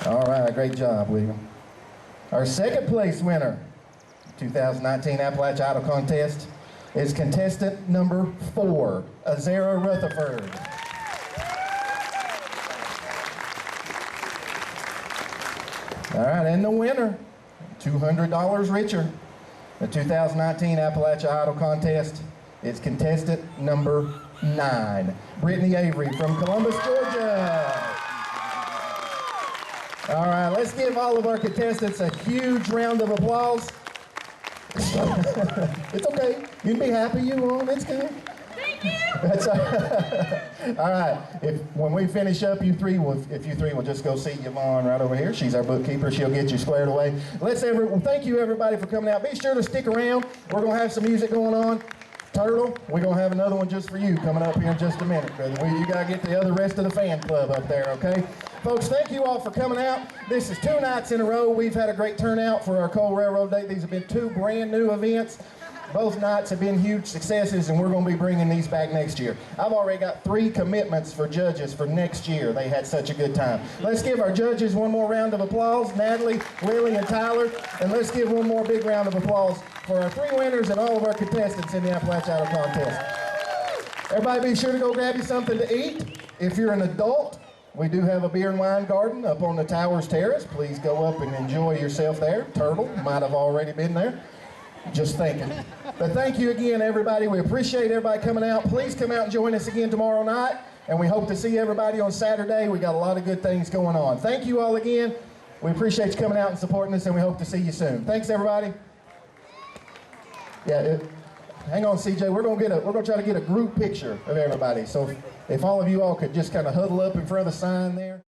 All right, great job, William. Our second place winner 2019 Appalachia Idol contest is contestant number 4, Azara Rutherford. All right, and the winner, $200 richer, the 2019 Appalachia Idol contest is contestant number 9, Brittany Avery from Columbus, Georgia. All right, let's give all of our contestants a huge round of applause. It's okay. You can be happy you won. It's good. Thank you. That's all right. When we finish up, if you three will just go see Yvonne right over here. She's our bookkeeper. She'll get you squared away. Thank you everybody for coming out. Be sure to stick around. We're gonna have some music going on. Turtle, we're gonna have another one just for you coming up here in just a minute, brother. You gotta get the rest of the fan club up there, okay? Folks, thank you all for coming out. This is 2 nights in a row. We've had a great turnout for our Coal Railroad Day. These have been 2 brand new events. Both nights have been huge successes, and we're going to be bringing these back next year. I've already got 3 commitments for judges for next year. They had such a good time. Let's give our judges one more round of applause, Natalie, Willie, and Tyler. And let's give one more big round of applause for our 3 winners and all of our contestants in the Appalachia Idol contest. Everybody be sure to go grab you something to eat. If you're an adult, we do have a beer and wine garden up on the Towers Terrace. Please go up and enjoy yourself there. Turtle might have already been there. Just thinking. But thank you again, everybody. We appreciate everybody coming out. Please come out and join us again tomorrow night. And we hope to see everybody on Saturday. We got a lot of good things going on. Thank you all again. We appreciate you coming out and supporting us, and we hope to see you soon. Thanks, everybody. Yeah, hang on, CJ. We're gonna try to get a group picture of everybody. So if all of you all could just kind of huddle up in front of the sign there.